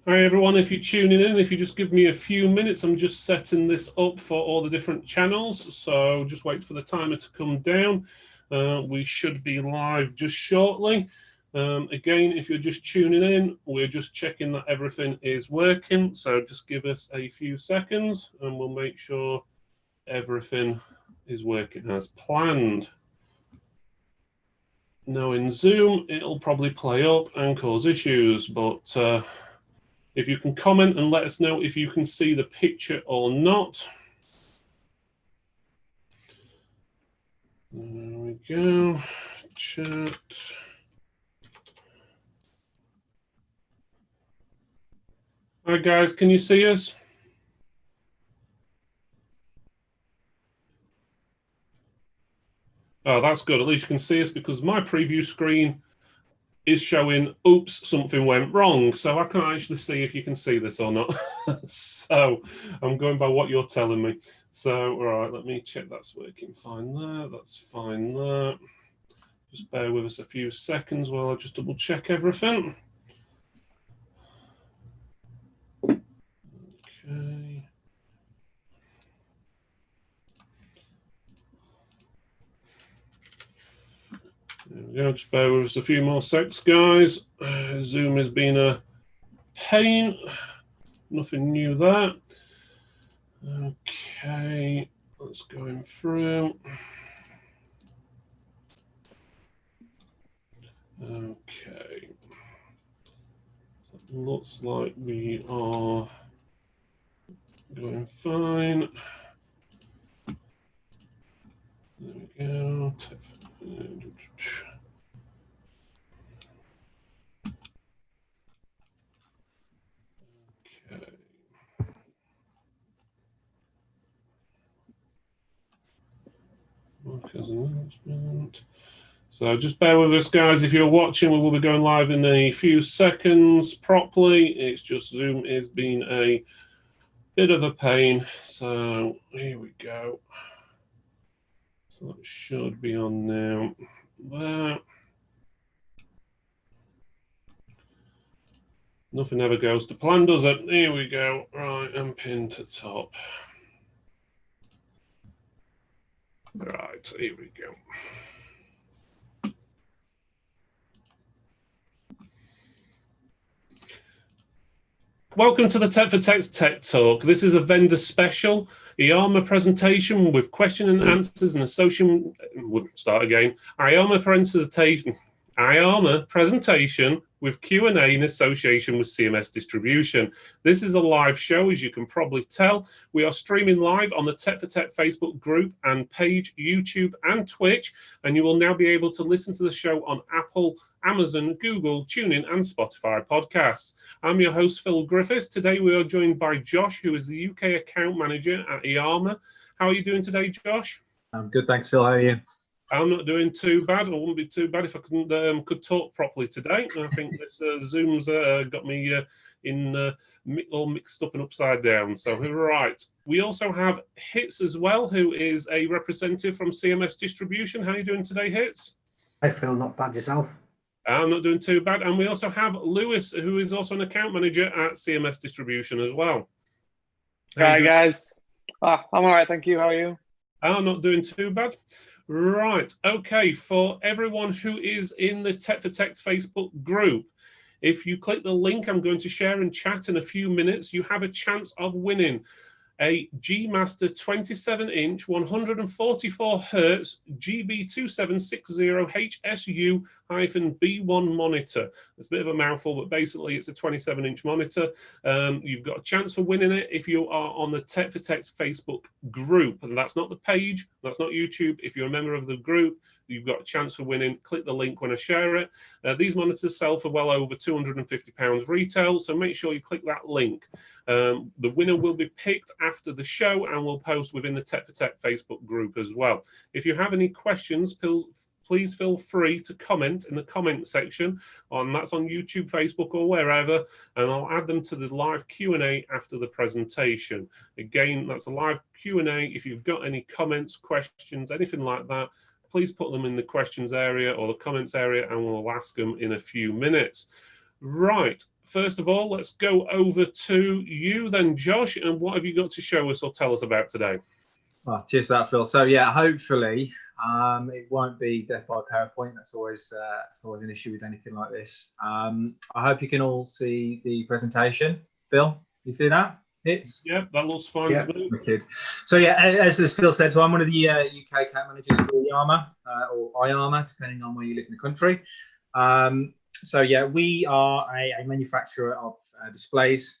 Hi everyone, if you're tuning in, if you just give me a few minutes, I'm just setting this up for all the different channels, so just wait for the timer to come down. We should be live just shortly. Again, if you're just tuning in, we're just checking that everything is working, so just give us a few seconds and we'll make sure everything is working as planned. Knowing Zoom, it'll probably play up and cause issues, but if you can comment and let us know if you can see the picture or not. There we go. Chat. Hi guys, can you see us? Oh, that's good. At least you can see us, because my preview screen is showing, oops, something went wrong. So I can't actually see if you can see this or not. So I'm going by what you're telling me. So, all right, let me check that's working fine there. That's fine there. Just bear with us a few seconds while I just double check everything. Okay. There we go, just bear with us a few more secs, guys. Zoom has been a pain. Nothing new there. Okay, let's go in through. Okay. So it looks like we are going fine. There we go. Okay. Markers announcement. So just bear with us, guys. If you're watching, we will be going live in a few seconds properly. It's just Zoom is being a bit of a pain. So here we go. So it should be on now. There. Nothing ever goes to plan, does it? Here we go. Right, and pin to top. Right, here we go. Welcome to the TFT Tech Talk. This is a vendor special IIYAMA presentation with question and answers and association. Start again. IIYAMA presentation with Q&A in association with CMS distribution. This is a live show, as you can probably tell. We are streaming live on the TFT Tech Facebook group and page, YouTube and Twitch, and you will now be able to listen to the show on Apple, Amazon, Google, TuneIn and Spotify podcasts. I'm your host, Phil Griffiths. Today we are joined by Josh, who is the UK account manager at IIYAMA. How are you doing today, Josh? I'm good, thanks, Phil. How are you? I'm not doing too bad. I wouldn't be too bad if I could talk properly today. I think this Zoom's got me all mixed up and upside down. So, right. We also have Hits as well, who is a representative from CMS Distribution. How are you doing today, Hits? I feel not bad yourself. I'm not doing too bad. And we also have Lewis, who is also an account manager at CMS Distribution as well. Hi, guys. I'm all right, thank you. How are you? I'm not doing too bad. Right, okay, for everyone who is in the TFT Tech Facebook group, if you click the link I'm going to share in chat in a few minutes, you have a chance of winning a G Master 27-inch 144 Hz GB2760 HSU-B1 monitor. It's a bit of a mouthful, but basically it's a 27-inch monitor. You've got a chance for winning it if you are on the TFT Tech Facebook group, and that's not the page, that's not YouTube. If you're a member of the group, you've got a chance for winning. Click the link when I share it. These monitors sell for well over £250 retail, so make sure you click that link. The winner will be picked after the show and will post within the TFT Tech Facebook group as well. If you have any questions, please feel free to comment in the comment section, that's on YouTube, Facebook, or wherever, and I'll add them to the live Q&A after the presentation. Again, that's a live Q&A. If you've got any comments, questions, anything like that, please put them in the questions area or the comments area, and we'll ask them in a few minutes. Right. First of all, let's go over to you then, Josh. And what have you got to show us or tell us about today? Well, cheers for that, Phil. So yeah, hopefully it won't be death by PowerPoint. That's always an issue with anything like this. I hope you can all see the presentation. Phil, you see that? Yeah, that looks fine to me. Wicked. So yeah, as Phil said, so I'm one of the UK account managers for IIYAMA or IIYAMA, depending on where you live in the country. So yeah, we are a manufacturer of displays.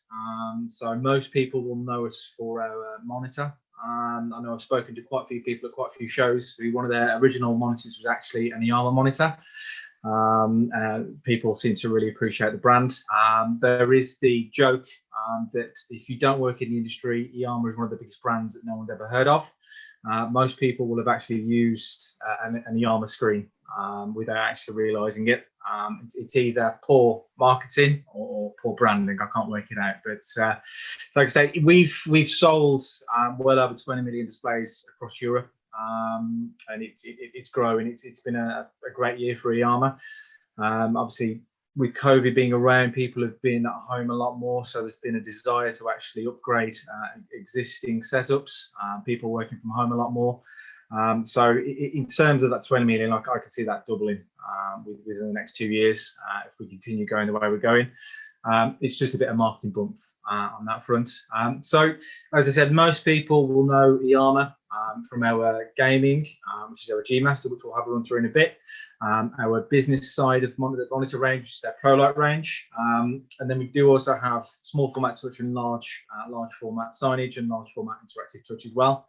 So most people will know us for our monitor. I know I've spoken to quite a few people at quite a few shows who one of their original monitors was actually an IIYAMA monitor. People seem to really appreciate the brand. There is the joke that if you don't work in the industry, IIYAMA is one of the biggest brands that no one's ever heard of. Most people will have actually used an IIYAMA screen without actually realizing it. It's either poor marketing or poor branding. I can't work it out. But like I say, we've sold well over 20 million displays across Europe. And it's growing. It's been a great year for IIYAMA. Obviously, with COVID being around, people have been at home a lot more, so there's been a desire to actually upgrade existing setups. People working from home a lot more. So in terms of that 20 million, I could see that doubling within the next 2 years if we continue going the way we're going. It's just a bit of marketing bump on that front. So as I said, most people will know IIYAMA from our gaming, which is our G Master, which we'll have a run through in a bit. Our business side of the monitor range, which is our ProLight range. And then we do also have small format touch and large format signage and large format interactive touch as well,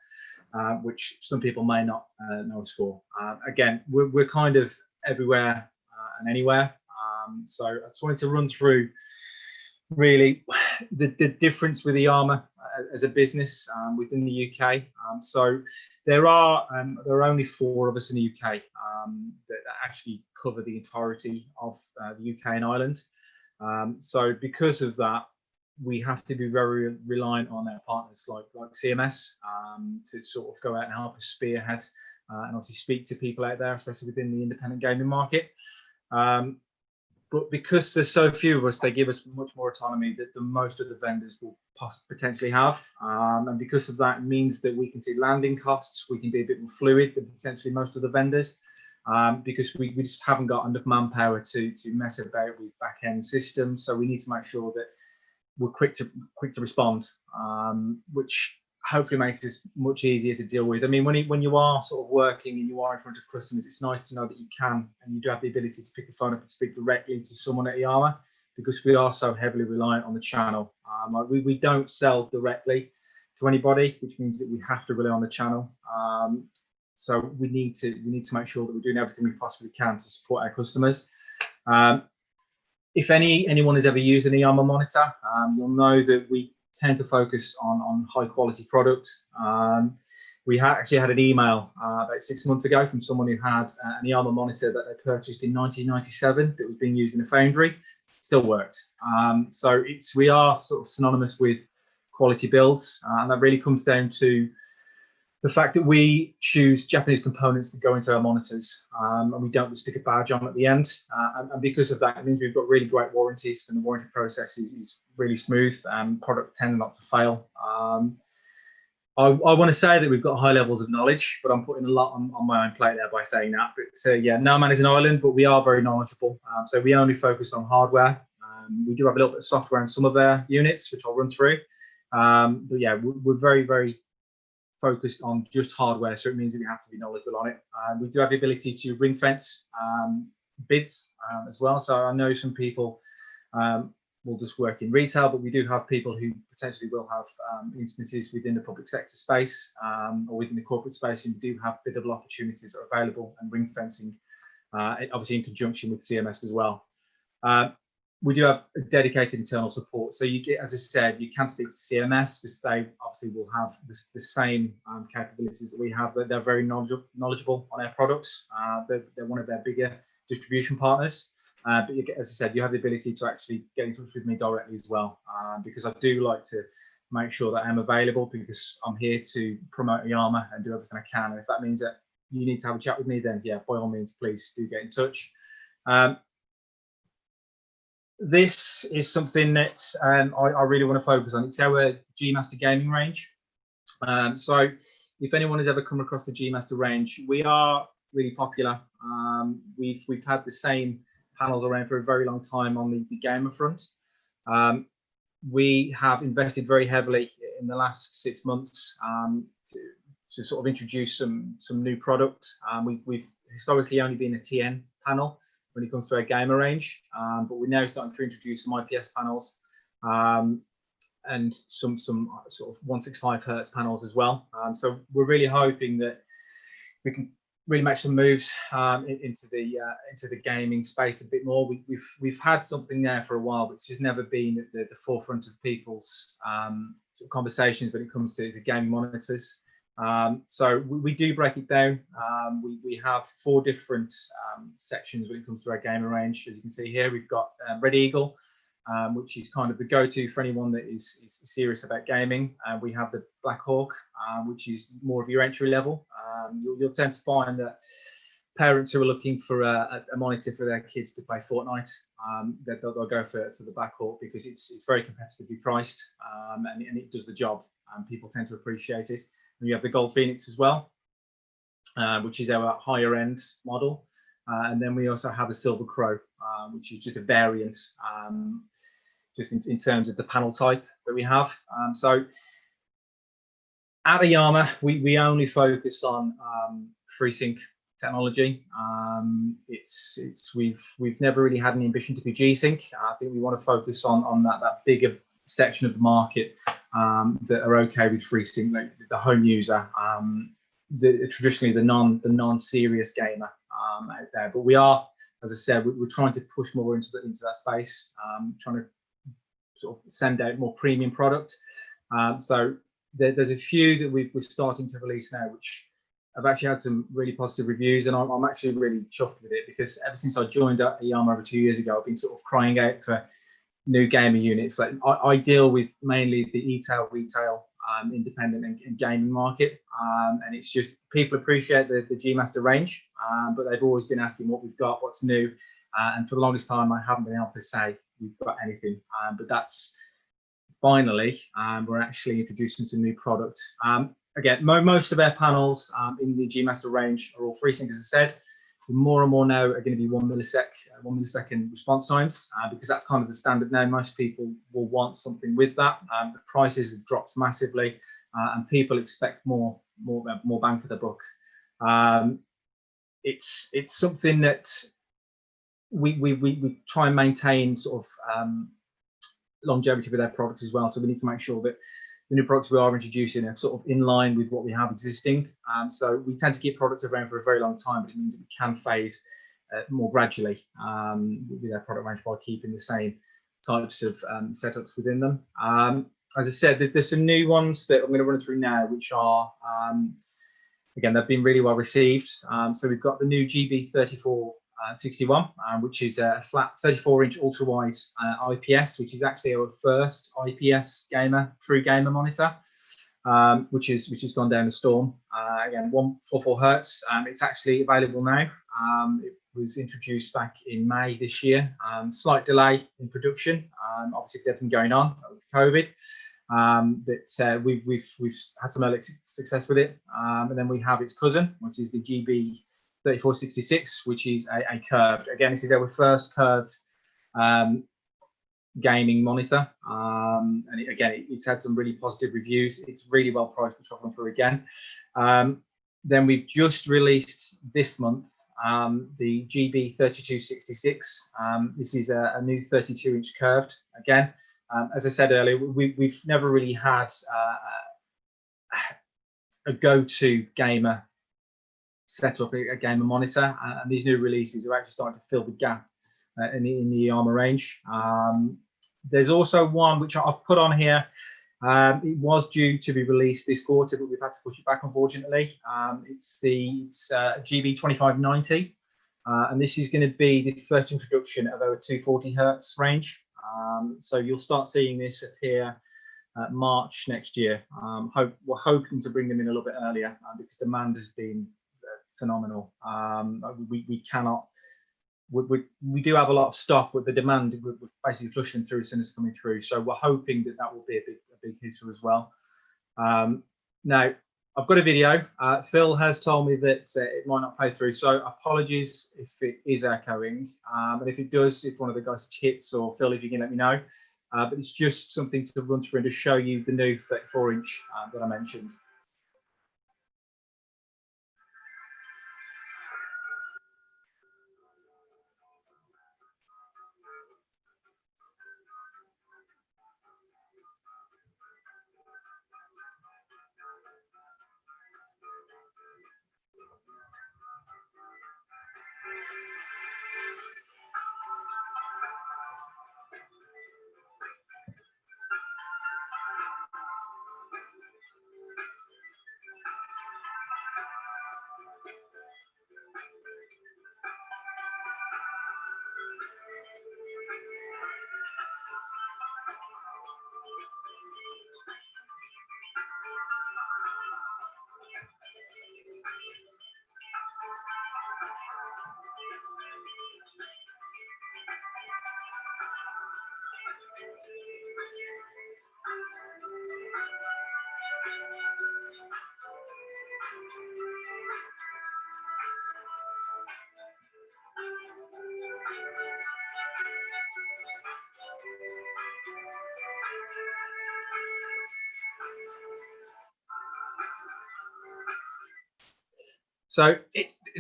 which some people may not know us for. Again, we're kind of everywhere and anywhere. So I just wanted to run through really the difference with IIYAMA as a business within the UK. So there are only 4 of us in the UK that actually cover the entirety of the UK and Ireland. So because of that, we have to be very reliant on our partners like CMS to sort of go out and help us spearhead and obviously speak to people out there, especially within the independent gaming market. But because there's so few of us, they give us much more autonomy that most of the vendors will potentially have. And because of that, it means that we can see landing costs, we can be a bit more fluid than potentially most of the vendors, because we just haven't got enough manpower to mess about with back-end systems. So we need to make sure that we're quick to respond, which hopefully makes it much easier to deal with. I mean, when you are sort of working and you are in front of customers, it's nice to know that you can and you do have the ability to pick the phone up and speak directly to someone at IIYAMA, because we are so heavily reliant on the channel. Like we don't sell directly to anybody, which means that we have to rely on the channel. So we need to make sure that we're doing everything we possibly can to support our customers. If anyone has ever used an IIYAMA monitor, you'll know that we tend to focus on high quality products. We actually had an email about 6 months ago from someone who had an IIYAMA monitor that they purchased in 1997 that was being used in a foundry. Still worked. So we are sort of synonymous with quality builds, and that really comes down to the fact that we choose Japanese components that go into our monitors, and we don't just stick a badge on at the end. And because of that, it means we've got really great warranties, and the warranty process is really smooth, and product tends not to fail. I want to say that we've got high levels of knowledge, but I'm putting a lot on my own plate there by saying that. But yeah, no man is an island, but we are very knowledgeable. So we only focus on hardware. We do have a little bit of software in some of our units, which I'll run through. But yeah, we're very, very focused on just hardware, so it means that we have to be knowledgeable on it. We do have the ability to ring fence bids as well. So I know some people will just work in retail, but we do have people who potentially will have instances within the public sector space or within the corporate space, and we do have biddable opportunities that are available and ring fencing, obviously in conjunction with CMS as well. We do have a dedicated internal support. So you get, as I said, you can speak to CMS because they obviously will have the same capabilities that we have, but they're very knowledgeable on our products. They're one of their bigger distribution partners. But as I said, you have the ability to actually get in touch with me directly as well, because I do like to make sure that I'm available, because I'm here to promote IIYAMA and do everything I can. And if that means that you need to have a chat with me, then yeah, by all means, please do get in touch. This is something that I really want to focus on. It's our G Master gaming range. So if anyone has ever come across the G Master range, we are really popular. We've had the same panels around for a very long time on the gamer front. We have invested very heavily in the last 6 months to sort of introduce some new product. We've historically only been a TN panel when it comes to our gamer range, but we're now starting to introduce some IPS panels and some sort of 165 hertz panels as well. So we're really hoping that we can really make some moves into the gaming space a bit more. We've had something there for a while, but it's just never been at the forefront of people's sort of conversations when it comes to gaming monitors. So we do break it down. We have 4 different sections when it comes to our gamer range. As you can see here, we've got Red Eagle, which is kind of the go-to for anyone that is serious about gaming. We have the Black Hawk, which is more of your entry level. You'll tend to find that parents who are looking for a monitor for their kids to play Fortnite, they'll go for the Black Hawk because it's very competitively priced, and it does the job. People tend to appreciate it. And you have the Gold Phoenix as well, which is our higher end model. And then we also have a Silver Crow, which is just a variant, just in terms of the panel type that we have. So at IIYAMA, we only focus on FreeSync technology. We've never really had an ambition to be G-Sync. I think we want to focus on that bigger section of the market that are okay with FreeSync, like the home user, traditionally the non-serious gamer out there. But we are, as I said, we're trying to push more into that space, trying to sort of send out more premium product. So there's a few that we're starting to release now, which I've actually had some really positive reviews, and I'm actually really chuffed with it, because ever since I joined IIYAMA over 2 years ago, I've been sort of crying out for new gaming units. Like I deal with mainly the retail, independent and gaming market, and it's just people appreciate the G Master range, but they've always been asking what we've got, what's new, and for the longest time I haven't been able to say we've got anything. But that's finally, we're actually introducing some new product. Again, most of our panels in the G Master range are all FreeSync, as I said. More and more now are going to be 1 millisecond response times, because that's kind of the standard now. Most people will want something with that. The prices have dropped massively, and people expect more bang for the buck. It's something that we try and maintain sort of longevity with our products as well. So we need to make sure that the new products we are introducing are sort of in line with what we have existing. So we tend to keep products around for a very long time, but it means that we can phase more gradually with our product range by keeping the same types of setups within them. As I said, there's some new ones that I'm going to run through now, which are, again, they've been really well received. So we've got the new GB3461, which is a flat 34-inch ultra-wide IPS, which is actually our first IPS true gamer monitor, which has gone down a storm. Again, 144 hertz. It's actually available now. It was introduced back in May this year. Slight delay in production, obviously with everything going on with COVID. But we've had some early success with it. And then we have its cousin, which is the GB3466, which is a curved. Again, this is our first curved gaming monitor, and it's had some really positive reviews. It's really well priced, which I'll run through again. Then we've just released this month the GB3266. This is a new 32-inch curved. Again, as I said earlier, we've never really had a go-to gamer setup, a gamer monitor, and these new releases are actually starting to fill the gap in the IIYAMA range. There's also one which I've put on here. It was due to be released this quarter, but we've had to push it back, unfortunately. It's GB2590, and this is going to be the first introduction of our 240 hertz range. So you'll start seeing this appear March next year. We're hoping to bring them in a little bit earlier, because demand has been phenomenal. We cannot we do have a lot of stock, but the demand we're basically flushing through as soon as it's coming through. So we're hoping that will be a big hitter as well. Now I've got a video. Phil has told me that it might not play through, so apologies if it is echoing. And if it does, if one of the guys hits, or Phil, if you can let me know. But it's just something to run through and to show you the new 34-inch that I mentioned. So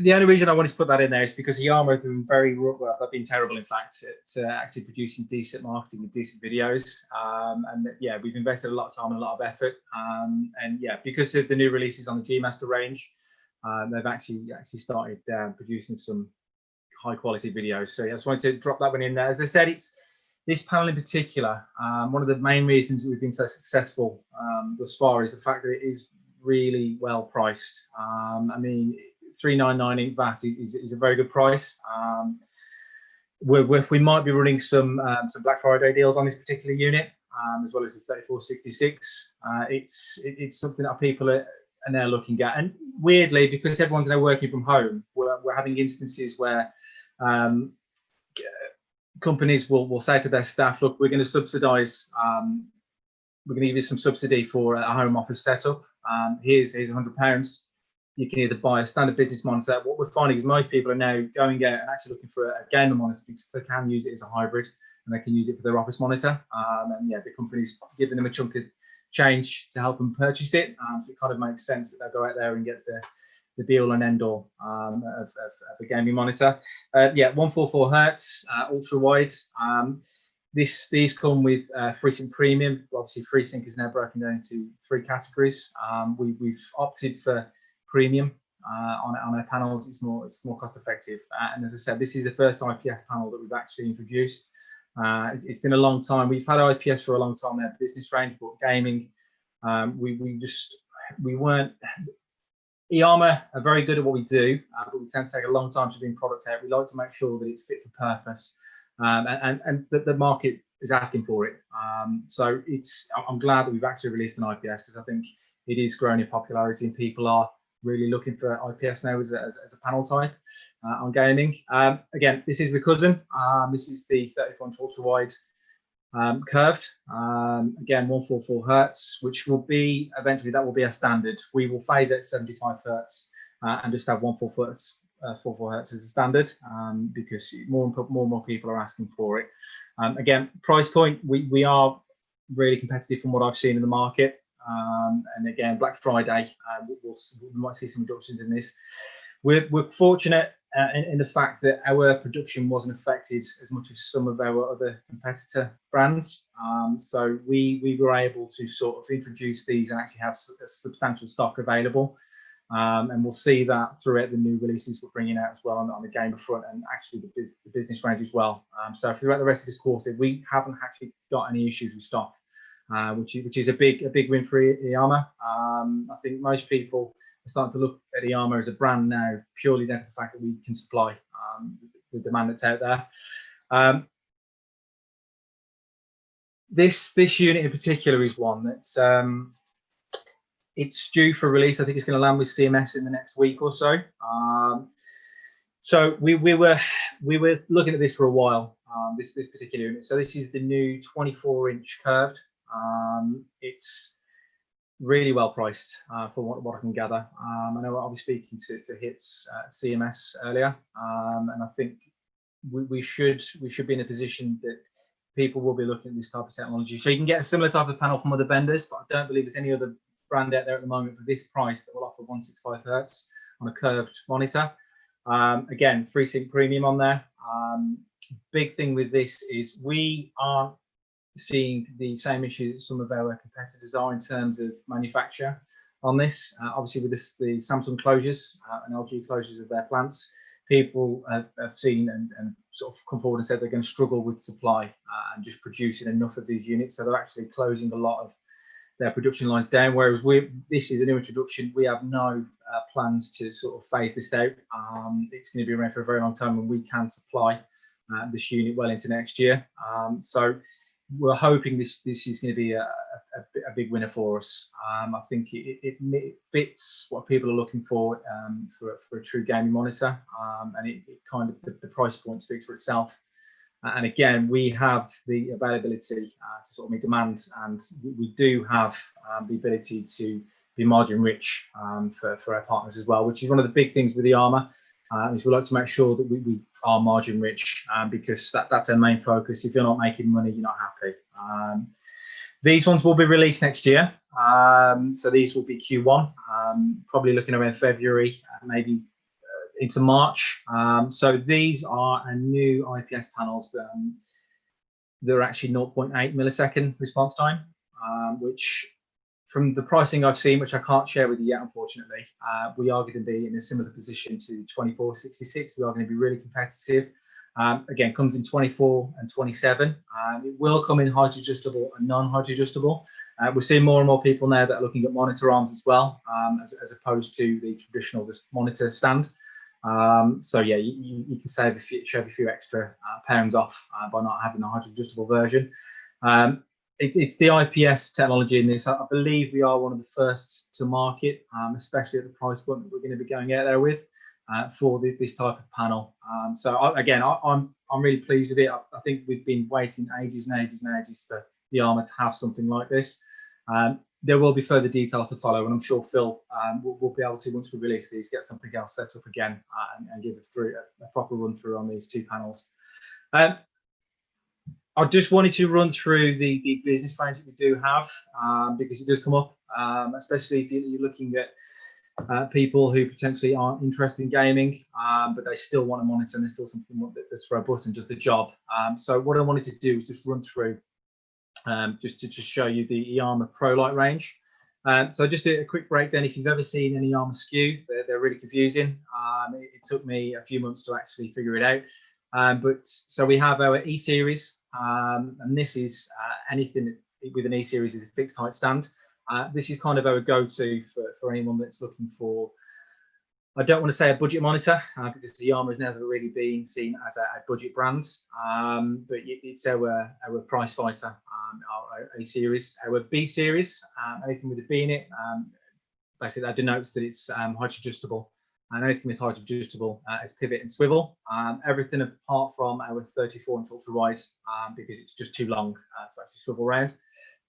the only reason I wanted to put that in there is because IIYAMA have been very well. They've been terrible, in fact, at actually producing decent marketing and decent videos. And yeah, we've invested a lot of time and a lot of effort. And yeah, because of the new releases on the G Master range, they've actually started producing some high quality videos. So yeah, I just wanted to drop that one in there. As I said, it's this panel in particular. One of the main reasons that we've been so successful thus far is the fact that it is really well priced. I mean, $399 VAT is a very good price. We might be running some Black Friday deals on this particular unit, as well as the 3466. It's something that people are now looking at, and weirdly, because everyone's now working from home, we're having instances where companies will say to their staff, look, we're going to subsidize, we're going to give you some subsidy for a home office setup. Here's £100. You can either buy a standard business monitor. What we're finding is most people are now going out and actually looking for a gamer monitor because they can use it as a hybrid and they can use it for their office monitor. And yeah, the company's giving them a chunk of change to help them purchase it. So it kind of makes sense that they'll go out there and get the be all and end all of a gaming monitor. Yeah, 144 hertz, ultra wide. These come with FreeSync Premium. Obviously, FreeSync is now broken down into 3 categories. We've opted for Premium on our panels. It's more cost effective. And as I said, this is the first IPS panel that we've actually introduced. It's been a long time. We've had IPS for a long time now, business range, but gaming, we weren't. IIYAMA are very good at what we do, but we tend to take a long time to bring product out. We like to make sure that it's fit for purpose. And the market is asking for it. So I'm glad that we've actually released an IPS because I think it is growing in popularity and people are really looking for IPS now as a panel type on gaming. Again, this is the cousin. This is the 34-inch ultra wide curved. Again, 144 hertz, which will be eventually that will be a standard. We will phase out 75 hertz and just have 144 hertz. 44 hertz as a standard because more and more people are asking for it. Again, price point, we are really competitive from what I've seen in the market. And again, Black Friday, we might see some reductions in this. We're fortunate in the fact that our production wasn't affected as much as some of our other competitor brands. So we were able to sort of introduce these and actually have a substantial stock available. And we'll see that throughout the new releases we're bringing out as well on the gamer front and actually the business range as well. So throughout the rest of this quarter, we haven't actually got any issues with stock, which is a big win for IIYAMA. I think most people are starting to look at IIYAMA as a brand now purely down to the fact that we can supply the demand that's out there. This unit in particular is one that's it's due for release. I think it's going to land with CMS in the next week or so. So we were we were looking at this for a while, this particular unit. So this is the new 24-inch curved. It's really well priced for what I can gather. I know I'll be speaking to Hits CMS earlier, and I think we should be in a position that people will be looking at this type of technology. So you can get a similar type of panel from other vendors, but I don't believe there's any other brand out there at the moment for this price that will offer 165 hertz on a curved monitor. Again, FreeSync Premium on there. Big thing with this is we aren't seeing the same issues that some of our competitors are in terms of manufacture on this. Obviously, with this, the Samsung closures and LG closures of their plants, people have seen and sort of come forward and said they're going to struggle with supply and just producing enough of these units. So they're actually closing a lot of their production lines down. Whereas this is a new introduction. We have no plans to sort of phase this out. It's going to be around for a very long time, and we can supply this unit well into next year. So we're hoping this is going to be a big winner for us. I think it fits what people are looking for a true gaming monitor, and it kind of the price point speaks for itself. And again, we have the availability to sort of meet demand, and we do have the ability to be margin rich for our partners as well, which is one of the big things with the IIYAMA. Is we like to make sure that we are margin rich, because that's our main focus. If you're not making money, you're not happy. These ones will be released next year, so these will be Q1, probably looking around February, maybe into March. So these are a new IPS panels that they're actually 0.8 millisecond response time, which from the pricing I've seen, which I can't share with you yet, unfortunately, we are going to be in a similar position to 2466. We are going to be really competitive. Again, comes in 24 and 27. It will come in height adjustable and non-height adjustable. We're seeing more and more people now that are looking at monitor arms as well, as opposed to the traditional just monitor stand. So yeah, you can shave a few extra pounds off by not having the height adjustable version. It's the IPS technology in this. I believe we are one of the first to market, especially at the price point that we're going to be going out there with for this type of panel. So I'm really pleased with it. I think we've been waiting ages and ages and ages for the IIYAMA to have something like this. There will be further details to follow, and I'm sure Phil will be able to, once we release these, get something else set up again and give us through a proper run through on these two panels. I just wanted to run through the business plans that we do have, because it does come up, especially if you're looking at people who potentially aren't interested in gaming, but they still want to monitor and there's still something that's robust and just a job. So what I wanted to do is just run through just to show you the IIYAMA Pro Light range. So just a quick breakdown. If you've ever seen any IIYAMA SKU, they're really confusing. It took me a few months to actually figure it out. But so we have our E series, and this is anything with an E series is a fixed height stand. This is kind of our go-to for anyone that's looking for, I don't want to say a budget monitor, because the IIYAMA has never really been seen as a budget brand, but it's our price fighter, our A series. Our B series, anything with a B in it, basically that denotes that it's height adjustable, and anything with height adjustable is pivot and swivel. Everything apart from our 34-inch ultra wide, because it's just too long to actually swivel around.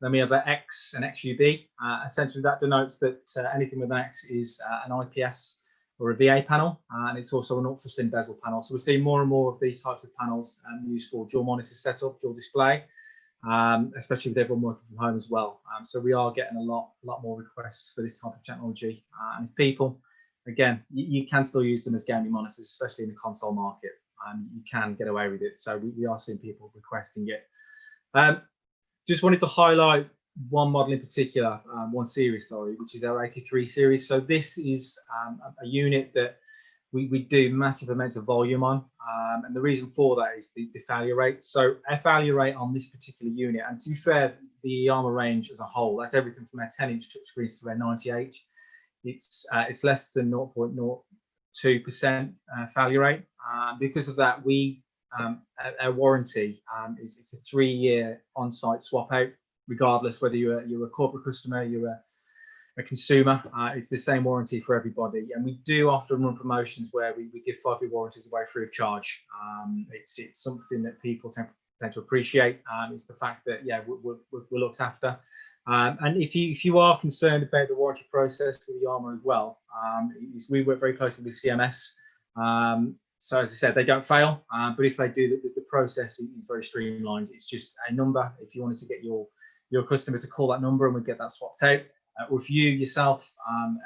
Then we have an X and XUB. Essentially, that denotes that anything with an X is an IPS or a VA panel, and it's also an ultra slim bezel panel. So we're seeing more and more of these types of panels used for dual monitor setup, dual display, especially with everyone working from home as well. So we are getting a lot more requests for this type of technology. And if people, again, you can still use them as gaming monitors, especially in the console market. You can get away with it. So we are seeing people requesting it. Just wanted to highlight one model in particular, one series, sorry, which is our 83 series. So this is a unit that we do massive amounts of volume on, and the reason for that is the failure rate. So our failure rate on this particular unit, and to be fair, the IIYAMA range as a whole, that's everything from our 10-inch touchscreens to our 98. It's less than 0.02% failure rate. Because of that, our warranty it's a 3-year on-site swap out, regardless whether you're a corporate customer, you're a consumer, it's the same warranty for everybody. And we do often run promotions where we give 5-year warranties away free of charge. It's something that people tend to appreciate. It's the fact that, yeah, we're looked after. And if you are concerned about the warranty process with IIYAMA as well, we work very closely with CMS. So as I said, they don't fail, but if they do, the process is very streamlined. It's just a number. If you wanted to get your customer to call that number and we get that swapped out, or if you yourself,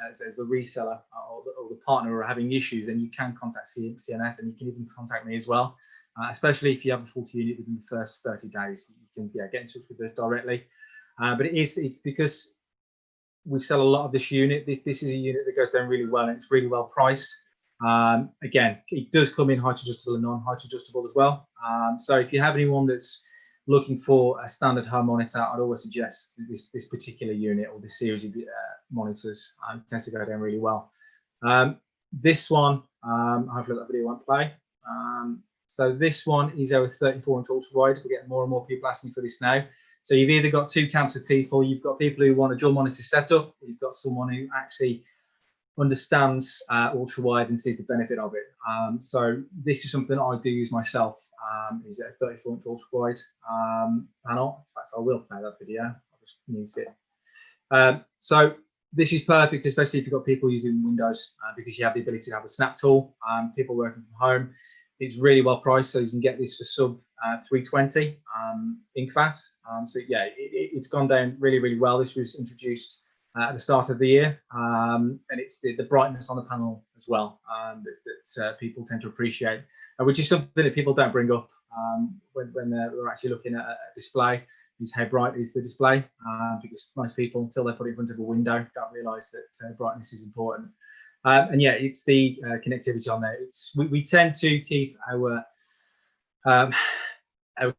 as the reseller or the partner, are having issues, then you can contact CMS, and you can even contact me as well. Especially if you have a faulty unit within the first 30 days, you can get in touch with us directly. But it's because we sell a lot of this unit. This is a unit that goes down really well, and it's really well priced. Again, it does come in height adjustable and non-height adjustable as well. So if you have anyone that's looking for a standard home monitor, I'd always suggest this particular unit or this series of monitors. Tends to go down really well. This one, hopefully that video won't play. So this one is our 34-inch ultra wide. We're getting more and more people asking for this now. So you've either got two camps of people. You've got people who want a dual monitor setup. You've got someone who actually understands ultra wide and sees the benefit of it. So this is something I do use myself. Is a 34-inch ultra wide panel. In fact, I will play that video. I'll just mute it. So this is perfect, especially if you've got people using Windows, because you have the ability to have a snap tool. People working from home. It's really well priced, so you can get this for sub 320 INCFAT. So yeah, it's gone down really, really well. This was introduced at the start of the year, and it's the brightness on the panel as well that people tend to appreciate, which is something that people don't bring up when they're actually looking at a display, is how bright is the display, because most people, until they put it in front of a window, don't realise that brightness is important. And yeah, it's the connectivity on there. We tend to keep our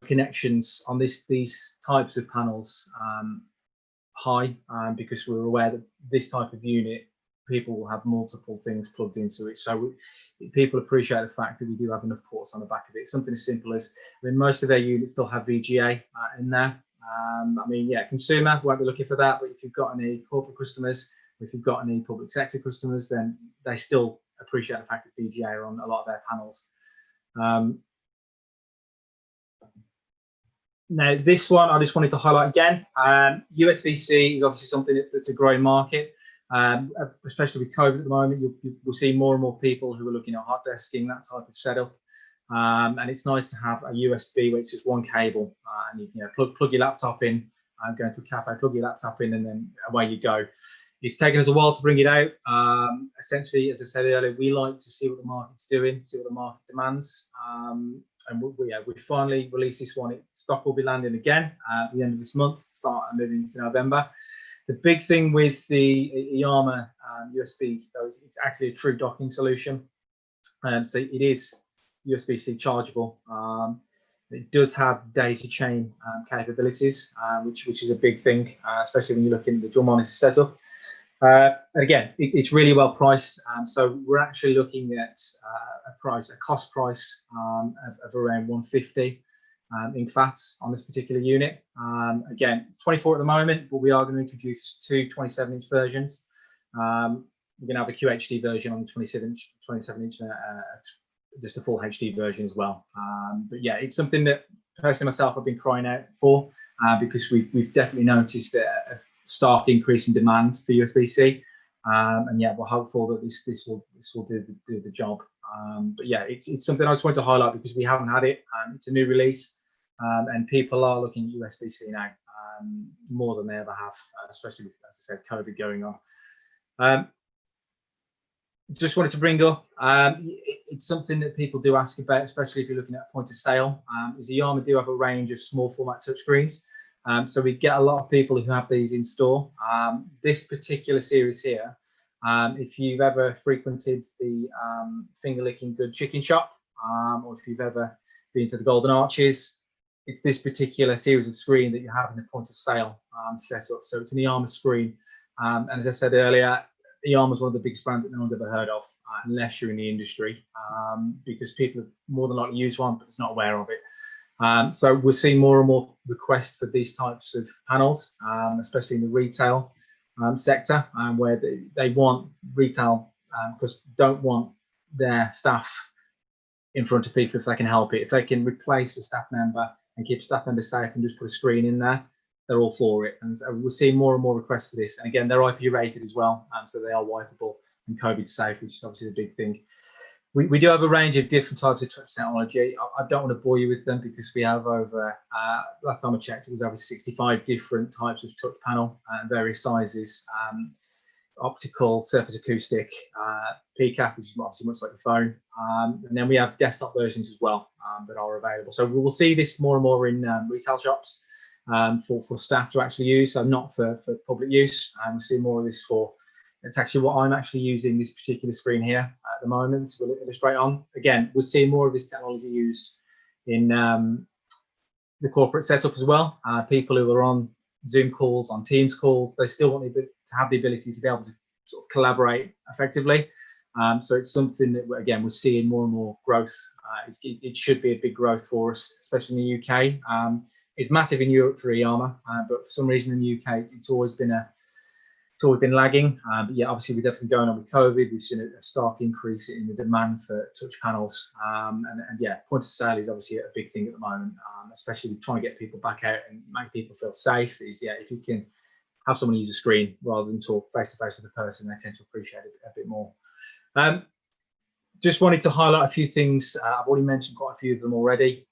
connections on these types of panels high, because we're aware that this type of unit, people will have multiple things plugged into it. So people appreciate the fact that we do have enough ports on the back of it. Something as simple as, I mean, most of their units still have VGA in there. I mean, yeah, consumer won't be looking for that, but if you've got any corporate customers, if you've got any public sector customers, then they still appreciate the fact that VGA are on a lot of their panels. Now, this one I just wanted to highlight again. USB-C is obviously something that's a growing market, especially with COVID at the moment. We'll see more and more people who are looking at hot desking, that type of setup. And it's nice to have a USB where it's just one cable, and you can plug your laptop in, going to a cafe, plug your laptop in, and then away you go. It's taken us a while to bring it out. Essentially, as I said earlier, we like to see what the market's doing, see what the market demands. And we finally released this one. Stock will be landing again at the end of this month, start moving into November. The big thing with the IIYAMA USB, though, is it's actually a true docking solution. So it is USB-C chargeable. It does have data chain capabilities, which is a big thing, especially when you're looking at the dual monitor setup. Again, it's really well priced. So we're actually looking at a cost price of around 150 INCFAT on this particular unit. Again, 24 at the moment, but we are going to introduce two 27-inch versions. We're going to have a QHD version on the 27-inch, just a full HD version as well. But yeah, it's something that personally myself I've been crying out for, because we've definitely noticed a stark increase in demand for USB-C, and yeah, we're hopeful that this will do the job. But yeah, it's something I just wanted to highlight because we haven't had it. It's a new release, and people are looking at USB-C now more than they ever have, especially with, as I said, COVID going on. Just wanted to bring up, it's something that people do ask about, especially if you're looking at point of sale. Is IIYAMA do have a range of small format touchscreens. So we get a lot of people who have these in store. This particular series here, if you've ever frequented the finger licking good chicken shop, or if you've ever been to the Golden Arches, it's this particular series of screen that you have in the point of sale setup. So it's an IIYAMA screen. And as I said earlier, IIYAMA is one of the biggest brands that no one's ever heard of, unless you're in the industry, because people more than likely use one, but it's not aware of it. So we're seeing more and more requests for these types of panels, especially in the retail sector, where they want retail because don't want their staff in front of people if they can help it. If they can replace a staff member and keep staff members safe and just put a screen in there, they're all for it. And so we're seeing more and more requests for this. And again, they're IP rated as well, so they are wipeable and COVID safe, which is obviously the big thing. We do have a range of different types of touch technology. I don't want to bore you with them because we have over, last time I checked, it was over 65 different types of touch panel and various sizes, optical, surface acoustic, PCAP, which is obviously much like your phone. And then we have desktop versions as well that are available. So we will see this more and more in retail shops for staff to actually use, so not for public use. And we'll see more of this for, it's actually what I'm actually using this particular screen here at the moment to illustrate on. Again, we'll see more of this technology used in the corporate setup as well. People who are on Zoom calls, on Teams calls, they still want to have the ability to be able to sort of collaborate effectively. So it's something that, again, we're seeing more and more growth. It should be a big growth for us, especially in the UK. It's massive in Europe for IIYAMA, but for some reason in the UK, it's always been lagging. But yeah, obviously with everything going on with COVID, we've seen a stark increase in the demand for touch panels. And yeah, point of sale is obviously a big thing at the moment, especially with trying to get people back out and make people feel safe. Is, yeah, if you can have someone use a screen rather than talk face to face with a person, they tend to appreciate it a bit more. Just wanted to highlight a few things. I've already mentioned quite a few of them already.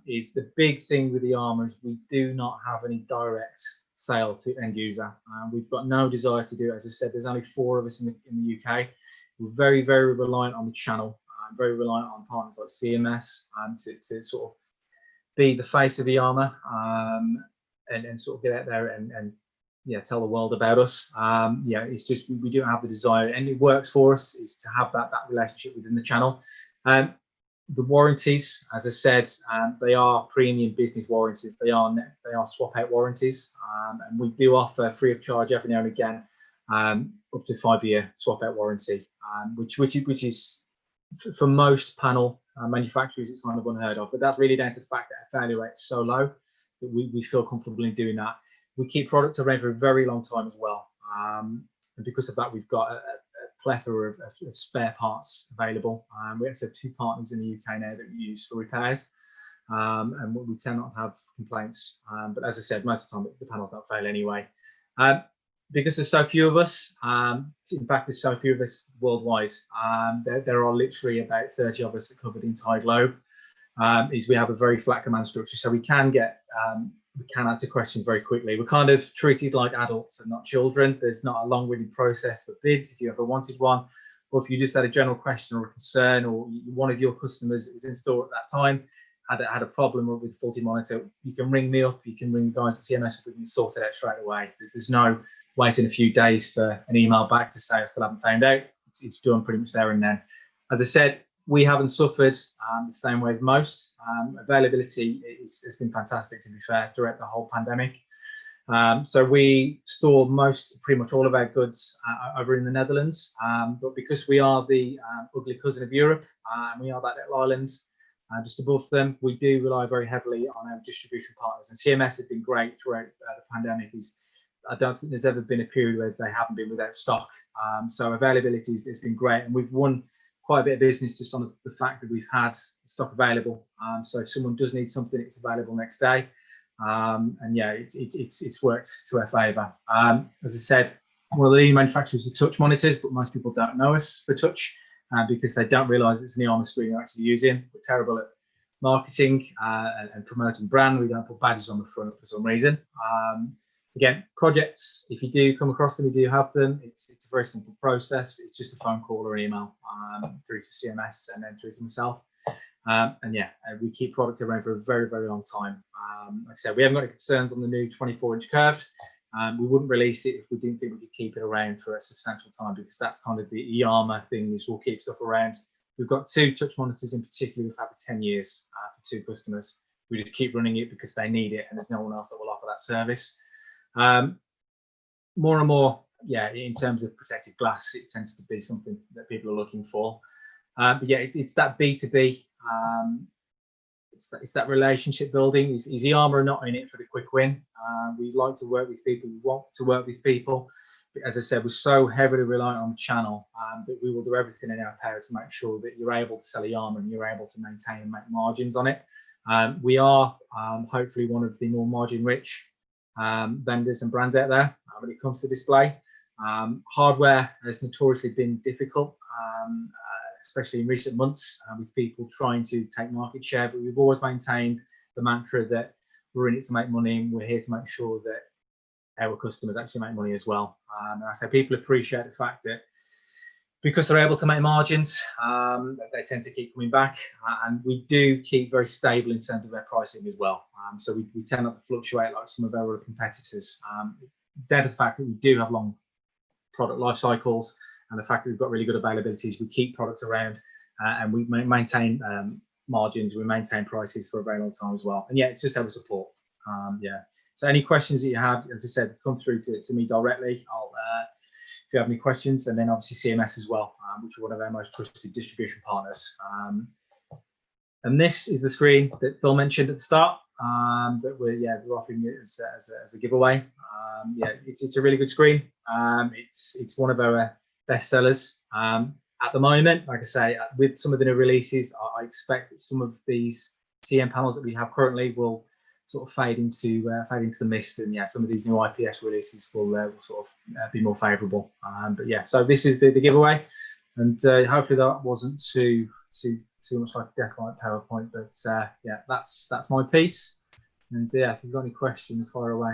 Is the big thing with the IIYAMA is we do not have any direct sale to end user. We've got no desire to do it. As I said, there's only 4 of us in the UK. We're very, very reliant on the channel, very reliant on partners like CMS to sort of be the face of the IIYAMA and sort of get out there and yeah, tell the world about us. Yeah, it's just we don't have the desire, and it works for us, is to have that relationship within the channel. The warranties, as I said, they are premium business warranties. They are swap out warranties, and we do offer free of charge every now and again up to 5-year swap out warranty, which is for most panel manufacturers, it's kind of unheard of. But that's really down to the fact that our failure rate is so low that we feel comfortable in doing that. We keep products around for a very long time as well, and because of that, we've got a plethora of spare parts available. We actually have 2 partners in the UK now that we use for repairs, and we tend not to have complaints. But as I said, most of the time the panels don't fail anyway. Because there's so few of us, in fact, there's so few of us worldwide. There are literally about 30 of us that cover the entire globe. Is we have a very flat command structure, so we can answer questions very quickly. We're kind of treated like adults and not children. There's not a long-winded process for bids if you ever wanted one, or if you just had a general question or a concern, or one of your customers that was in store at that time had a problem with a faulty monitor. You can ring me up, you can ring the guys at CMS, we can sort it out straight away. There's no waiting a few days for an email back to say I still haven't found out. It's done pretty much there and then. As I said, we haven't suffered the same way as most. Availability has been fantastic, to be fair, throughout the whole pandemic. So we store pretty much all of our goods over in the Netherlands. But because we are the ugly cousin of Europe, and we are that little island just above them, we do rely very heavily on our distribution partners. And CMS has been great throughout the pandemic. I don't think there's ever been a period where they haven't been without stock. So availability has been great, and we've won quite a bit of business just on the fact that we've had stock available. So if someone does need something, it's available next day. And yeah, it's worked to our favour. As I said, one of the leading manufacturers of touch monitors, but most people don't know us for touch because they don't realise it's an IIYAMA screen they're actually using. We're terrible at marketing and promoting brand. We don't put badges on the front for some reason. Again, projects, if you do come across them, you do have them. It's a very simple process. It's just a phone call or an email through to CMS and then through to myself. And yeah, we keep product around for a very, very long time. Like I said, we haven't got any concerns on the new 24-inch curved. We wouldn't release it if we didn't think we could keep it around for a substantial time, because that's kind of the IIYAMA thing, is we'll keep stuff around. We've got 2 touch monitors in particular we've had for 10 years for 2 customers. We just keep running it because they need it and there's no one else that will offer that service. More and more, yeah, in terms of protected glass, it tends to be something that people are looking for. But yeah, it's that B2B, it's that relationship building. Is IIYAMA not in it for the quick win? We like to work with people, we want to work with people. as I said, we're so heavily reliant on the channel that we will do everything in our power to make sure that you're able to sell IIYAMA and you're able to maintain and make margins on it. We are hopefully one of the more margin-rich vendors and brands out there when it comes to display. Hardware has notoriously been difficult, especially in recent months, with people trying to take market share, but we've always maintained the mantra that we're in it to make money and we're here to make sure that our customers actually make money as well. And I say people appreciate the fact that because they're able to make margins, they tend to keep coming back, and we do keep very stable in terms of their pricing as well. So we tend not to fluctuate like some of our other competitors. Down to the fact that we do have long product life cycles, and the fact that we've got really good availabilities, we keep products around, and we maintain margins, we maintain prices for a very long time as well. And yeah, it's just our support. Yeah. So any questions that you have, as I said, come through to me directly. I'll if you have any questions, and then obviously CMS as well, which are one of our most trusted distribution partners. And this is the screen that Phil mentioned at the start, that we're offering it as a giveaway. Yeah, it's a really good screen. It's one of our best sellers at the moment. Like I say, with some of the new releases, I expect that some of these TM panels that we have currently will sort of fade into the mist, and yeah, some of these new IPS releases will sort of be more favourable. But yeah, so this is the giveaway, and hopefully that wasn't too much like a deathlight PowerPoint, but yeah, that's my piece. And yeah, if you've got any questions, fire away.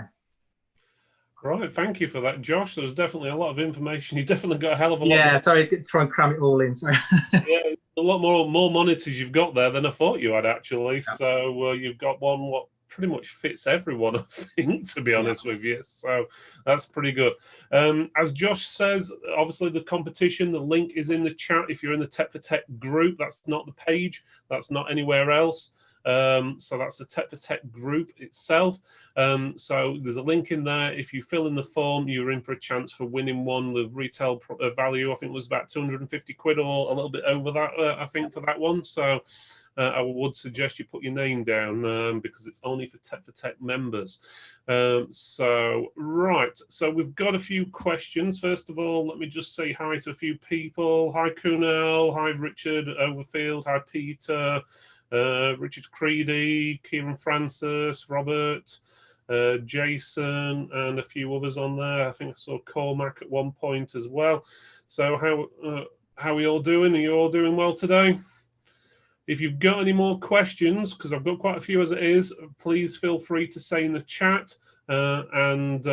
Right, thank you for that, Josh. There's definitely a lot of information. You definitely got a hell of a lot. Yeah, sorry, try and cram it all in. Sorry. Yeah, a lot more monitors you've got there than I thought you had, actually. Yeah. So you've got one what pretty much fits everyone, I think, to be honest with you. So that's pretty good. As Josh says, obviously the competition, the link is in the chat. If you're in the Tech for Tech group, that's not the page. That's not anywhere else. So that's the Tech for Tech group itself. So there's a link in there. If you fill in the form, you're in for a chance for winning one. The retail value, I think, was about 250 quid or a little bit over that, I think, for that one. So I would suggest you put your name down because it's only for Tech members. So we've got a few questions. First of all, let me just say hi to a few people. Hi, Kunal. Hi, Richard Overfield. Hi, Peter. Richard Creedy, Kieran Francis, Robert, Jason, and a few others on there. I think I saw Cormac at one point as well. So how are we all doing? Are you all doing well today? If you've got any more questions, because I've got quite a few as it is, please feel free to say in the chat. And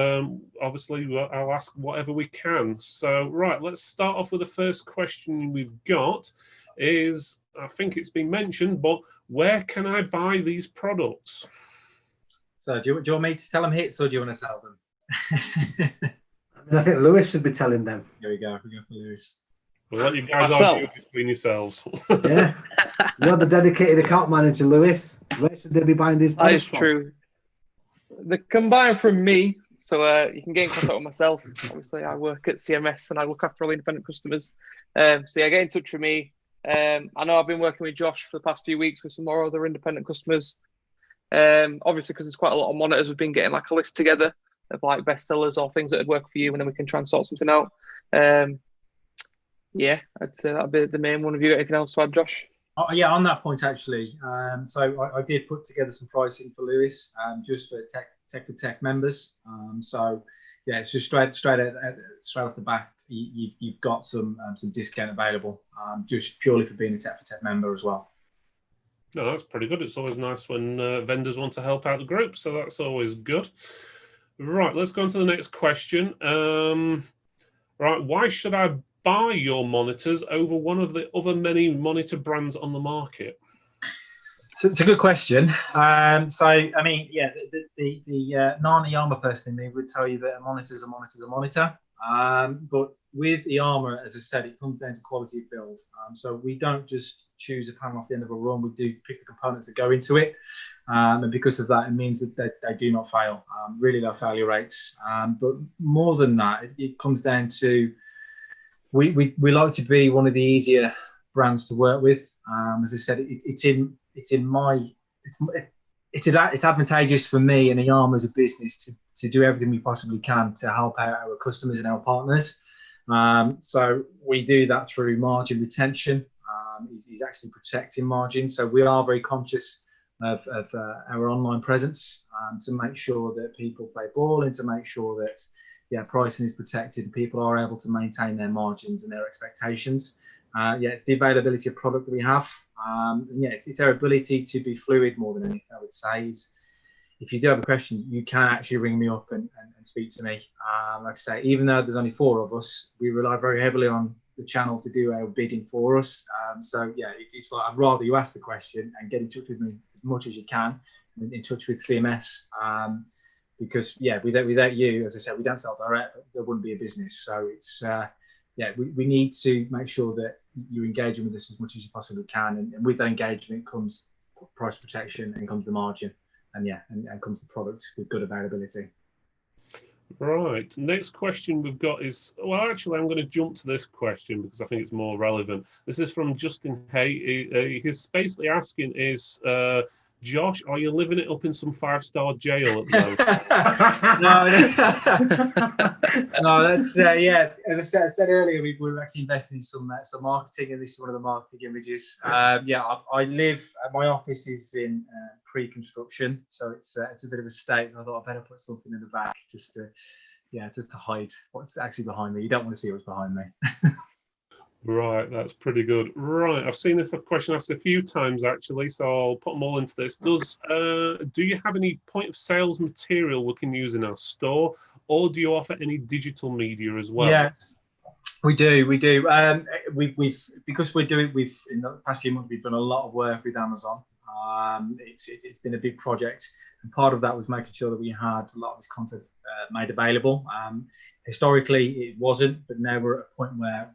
obviously, I'll ask whatever we can. So, right, let's start off with the first question we've got is, I think it's been mentioned, but where can I buy these products? So do you want me to tell them hits, or do you want to tell them? I think Lewis should be telling them. There we go. We go for Lewis. We'll let you guys argue between yourselves. Yeah, you're the dedicated account manager, Lewis. Where should they be buying these products from? That is true. They can buy them from me, so you can get in contact with myself. Obviously, I work at CMS and I look after all the independent customers. So yeah, get in touch with me. I know I've been working with Josh for the past few weeks with some more other independent customers. Obviously, because there's quite a lot of monitors, we've been getting like a list together of like bestsellers or things that would work for you, and then we can try and sort something out. Yeah, I'd say that'd be the main one. Have you got anything else to add, Josh? Oh, yeah, on that point actually. So I did put together some pricing for Lewis, just for Tech for Tech members. So yeah, it's just straight off the bat. You've got some discount available, just purely for being a Tech for Tech member as well. No, that's pretty good. It's always nice when vendors want to help out the group, so that's always good. Right, let's go on to the next question. Right, why should I buy your monitors over one of the other many monitor brands on the market? So it's a good question. So I mean, yeah, the non-IIYAMA person in me would tell you that a monitor is a monitor is a monitor. But with IIYAMA, as I said, it comes down to quality of build. So we don't just choose a panel off the end of a run. We do pick the components that go into it. And because of that, it means that they do not fail. Really low failure rates. But more than that, it comes down to we like to be one of the easier brands to work with. As I said, it's it's advantageous for me and IIYAMA as a business to do everything we possibly can to help out our customers and our partners. So we do that through margin retention. Is actually protecting margin. So we are very conscious of our online presence to make sure that people play ball and to make sure that pricing is protected and people are able to maintain their margins and their expectations. It's the availability of product that we have. It's our ability to be fluid more than anything, I would say. If you do have a question, you can actually ring me up and speak to me. Like I say, even though there's only 4 of us, we rely very heavily on the channels to do our bidding for us. It's like I'd rather you ask the question and get in touch with me as much as you can, in touch with CMS, because without you, as I said, we don't sell direct, but there wouldn't be a business. So it's we need to make sure that you're engaging with us as much as you possibly can, and with that engagement comes price protection and comes the margin, and comes the product with good availability. Right. Next question we've got is, well, actually, I'm going to jump to this question because I think it's more relevant. This is from Justin Hay. He's basically asking is, Josh, are you living it up in some 5-star jail at the moment? No, that's as I said earlier, we were actually investing in some marketing, and this is one of the marketing images. I live. My office is in pre-construction, so it's a bit of a state. I thought I'd better put something in the back just to hide what's actually behind me. You don't want to see what's behind me. Right, that's pretty good. Right, I've seen this question asked a few times actually, so I'll put them all into this. Do you have any point of sales material we can use in our store, or do you offer any digital media as well? Yes, we do. Because we're doing. In the past few months we've done a lot of work with Amazon. It's been a big project, and part of that was making sure that we had a lot of this content made available. Historically, it wasn't, but now we're at a point where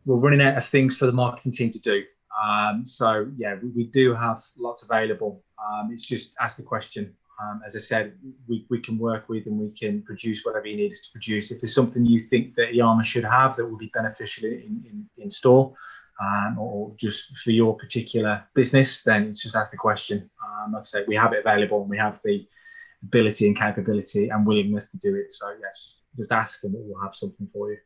we're running out of things for the marketing team to do. We do have lots available. It's just ask the question. As I said, we can work with and we can produce whatever you need us to produce. If there's something you think that IIYAMA should have that would be beneficial in store, or just for your particular business, then it's just ask the question. Like I say, we have it available and we have the ability and capability and willingness to do it. So yes, just ask and we'll have something for you.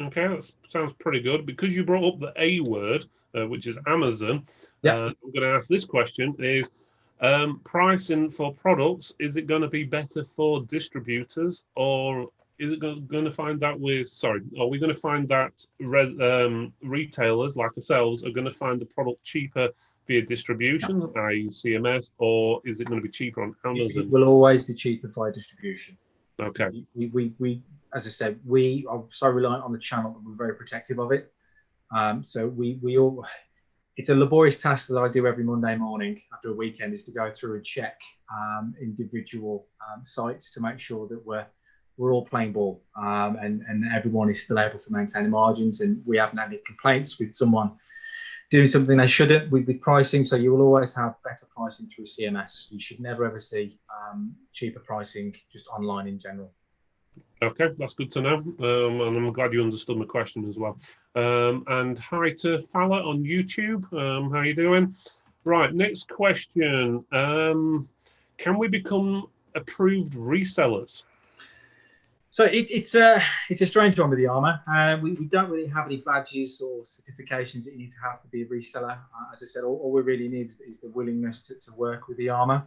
Okay, that sounds pretty good. Because you brought up the A word, which is Amazon, I'm going to ask this question is, pricing for products, is it going to be better for distributors, or is it going to find that are we going to find that retailers like ourselves are going to find the product cheaper via distribution, i.e. CMS, or is it going to be cheaper on Amazon? It will always be cheaper via distribution. Okay. We as I said, we are so reliant on the channel that we're very protective of it. It's a laborious task that I do every Monday morning after a weekend, is to go through and check individual sites to make sure that we're all playing ball, and everyone is still able to maintain the margins, and we haven't had any complaints with someone doing something they shouldn't with pricing. So you will always have better pricing through CMS. You should never ever see cheaper pricing just online in general. Okay, that's good to know, and I'm glad you understood my question as well. And hi to Fala on YouTube. How you doing? Right, next question. Can we become approved resellers? So it's a strange one with IIYAMA. We don't really have any badges or certifications that you need to have to be a reseller. As I said, all we really need is the willingness to work with IIYAMA.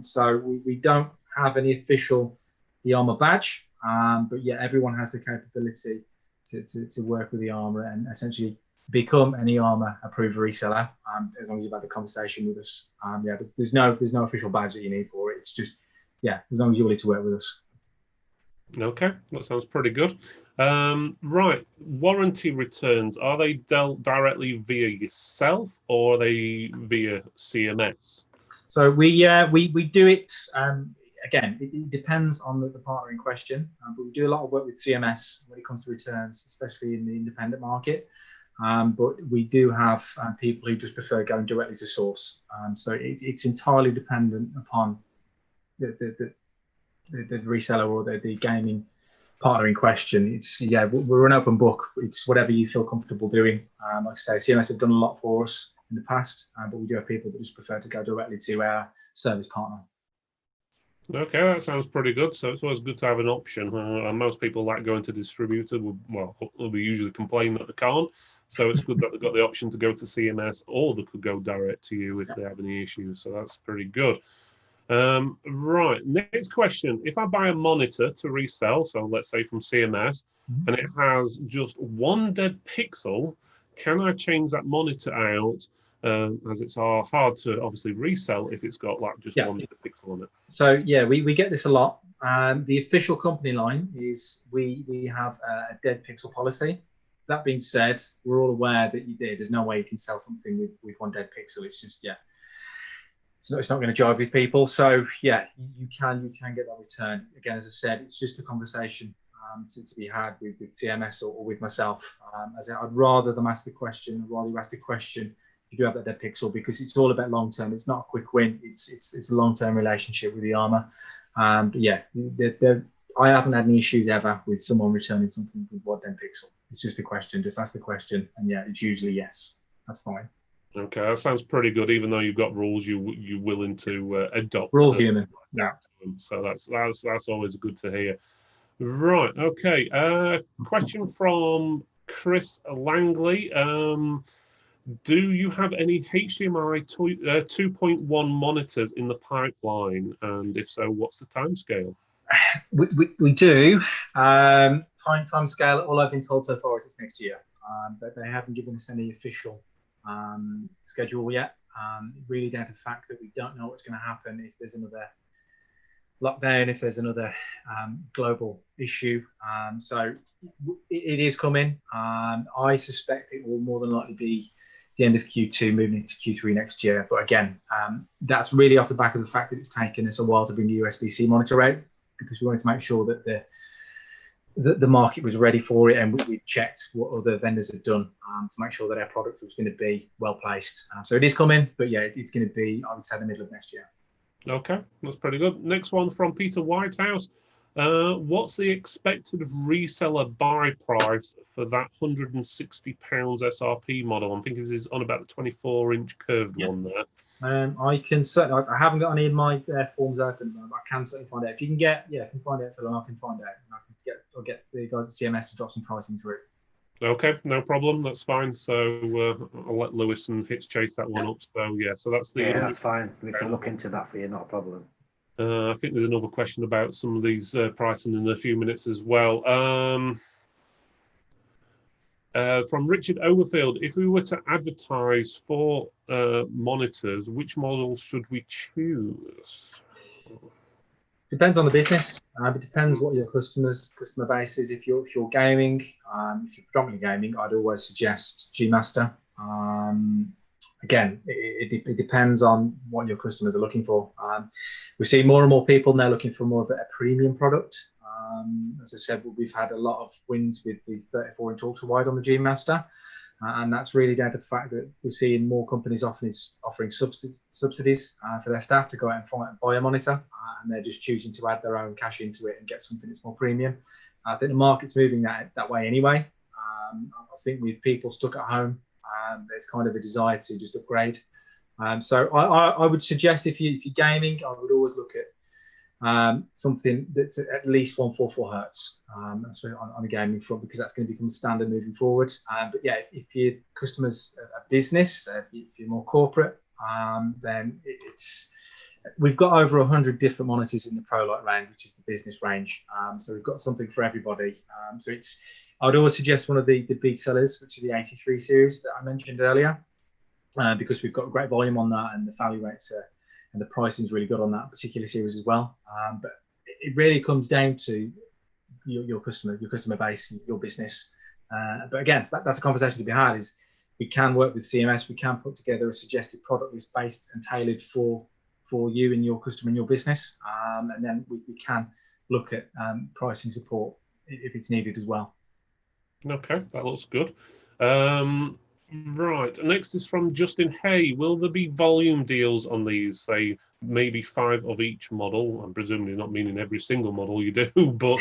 So we don't have any official IIYAMA badge, but everyone has the capability to work with IIYAMA and essentially become an IIYAMA approved reseller, as long as you've had a conversation with us. But there's no official badge that you need for it. It's just as long as you're willing to work with us. Okay, that sounds pretty good. Right, warranty returns, are they dealt directly via yourself or are they via CMS? So we do it. Again, it depends on the partner in question, but we do a lot of work with CMS when it comes to returns, especially in the independent market. But we do have people who just prefer going directly to source. So it's entirely dependent upon the reseller or the gaming partner in question. It's we're an open book. It's whatever you feel comfortable doing. Like I say, CMS have done a lot for us. in the past, but we do have people that just prefer to go directly to our service partner. Okay, that sounds pretty good. So it's always good to have an option. Most people like going to distributor. They usually complain that they can't. So it's good that they've got the option to go to CMS, or they could go direct to you if they have any issues. So that's pretty good. Right, next question. If I buy a monitor to resell, so let's say from CMS, and it has just one dead pixel, can I change that monitor out? As it's hard to obviously resell if it's got like just one pixel on it. So yeah, we get this a lot. The official company line is we have a dead pixel policy. That being said, we're all aware that there's no way you can sell something with one dead pixel. It's just it's not going to jive with people. So yeah, you can get that return. Again, as I said, it's just a conversation to be had with CMS or with myself. I'd rather them ask the question. I'd rather you ask the question if you do have that dead pixel, because it's all about long term. It's not a quick win. It's a long term relationship with the IIYAMA. But yeah, I haven't had any issues ever with someone returning something with one dead pixel. It's just a question. Just ask the question, and yeah, it's usually yes. That's fine. Okay, that sounds pretty good. Even though you've got rules, you're willing to adopt. We're all human. Yeah. So that's always good to hear. Right. Okay. Question from Chris Langley. Do you have any HDMI 2.1 monitors in the pipeline? And if so, what's the timescale? We do. Time scale, all I've been told so far is it's next year. But they haven't given us any official schedule yet. Really down to the fact that we don't know what's going to happen if there's another lockdown, if there's another global issue. So it is coming. I suspect it will more than likely be the end of Q2, moving into Q3 next year. But again, that's really off the back of the fact that it's taken us a while to bring the USB-C monitor out, because we wanted to make sure that the market was ready for it, and we checked what other vendors had done to make sure that our product was going to be well placed. So it is coming, but yeah, it's going to be, I would say, the middle of next year. Okay, that's pretty good. Next one from Peter Whitehouse. What's the expected reseller buy price for that £160 SRP model? I'm thinking this is on about the 24-inch curved one there. I can certainly. I haven't got any of my forms open, but I can certainly find out. If you can get, if you can find out, Phil, I can find out. I'll get the guys at CMS to drop some pricing through. Okay, no problem. That's fine. So I'll let Lewis and Hitch chase that one up. So yeah, so that's the. Yeah, that's fine. We can look into that for you. Not a problem. I think there's another question about some of these pricing in a few minutes as well. From Richard Overfield, if we were to advertise for monitors, which models should we choose? Depends on the business. It depends what your customer base is. If you're gaming, if you're predominantly gaming, I'd always suggest G Master. Again, it depends on what your customers are looking for. We're seeing more and more people now looking for more of a premium product. As I said, we've had a lot of wins with the 34-inch ultra wide on the G Master, and that's really down to the fact that we're seeing more companies offering subsidies for their staff to go out and buy a monitor, and they're just choosing to add their own cash into it and get something that's more premium. I think the market's moving that way anyway. I think with people stuck at home, there's kind of a desire to just upgrade. So I would suggest if you're gaming, I would always look at something that's at least 144 hertz. That's on a gaming front, because that's going to become standard moving forward. But yeah, if your customers are business, if you're more corporate, then we've got over 100 different monitors in the ProLight range, which is the business range. So we've got something for everybody. So I would always suggest one of the big sellers, which is the 83 series that I mentioned earlier, because we've got great volume on that, and the value rates and the pricing is really good on that particular series as well. But it really comes down to your customer base, your business. But again, that's a conversation to be had. Is we can work with CMS, we can put together a suggested product that's based and tailored for you and your customer and your business, and then we can look at pricing support if it's needed as well. Okay, that looks good. Right, next is from Justin Hay. Will there be volume deals on these, say maybe 5 of each model? I'm presumably not meaning every single model you do, but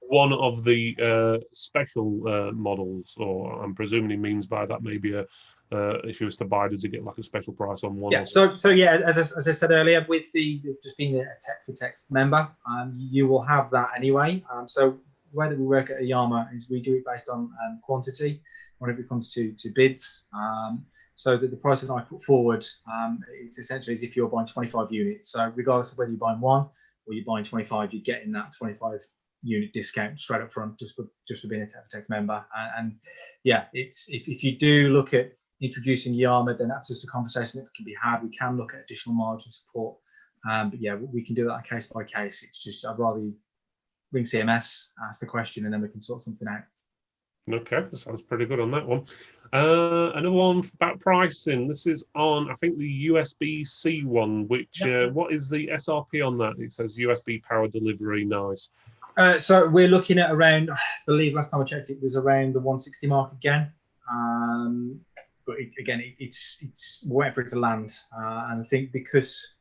one of the special models, or I'm presuming he means by that maybe a if you was to buy, does it get like a special price on one? Yeah. So yeah, as I said earlier, with the just being a Tech for Tech member, you will have that anyway. So the way that we work at IIYAMA is we do it based on quantity whenever it comes to bids. So that the price that I put forward, it's essentially as if you're buying 25 units. So regardless of whether you're buying one or you're buying 25, you're getting that 25 unit discount straight up front just for being a Tech for Tech member. And yeah, it's if you do look at introducing IIYAMA, then that's just a conversation that can be had. We can look at additional margin support, but yeah, we can do that case by case. It's just I'd rather you ring CMS, ask the question, and then we can sort something out. Okay, that sounds pretty good on that one. Another one about pricing. This is on, I think, the USB-C one, which, what is the SRP on that? It says USB power delivery, nice. So we're looking at around, I believe last time I checked, it was around the 160 mark again. But it's waiting for it to land. And I think because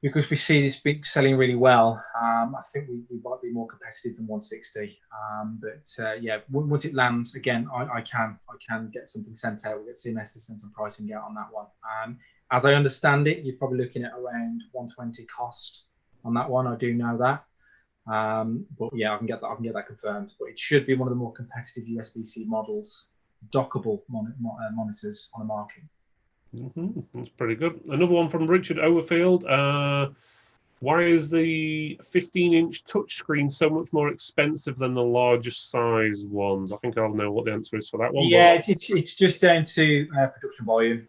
we see this big selling really well, I think we might be more competitive than 160. But yeah, once it lands again, I can get something sent out. We'll get CMS to send some pricing out on that one. As I understand it, you're probably looking at around 120 cost on that one. I do know that. But yeah, I can get that confirmed. But it should be one of the more competitive USB-C models, dockable monitors on the market. That's pretty good. Another one from Richard Overfield. Why is the 15-inch touchscreen so much more expensive than the larger size ones? I think I'll know what the answer is for that one. Yeah, it's just down to production volume.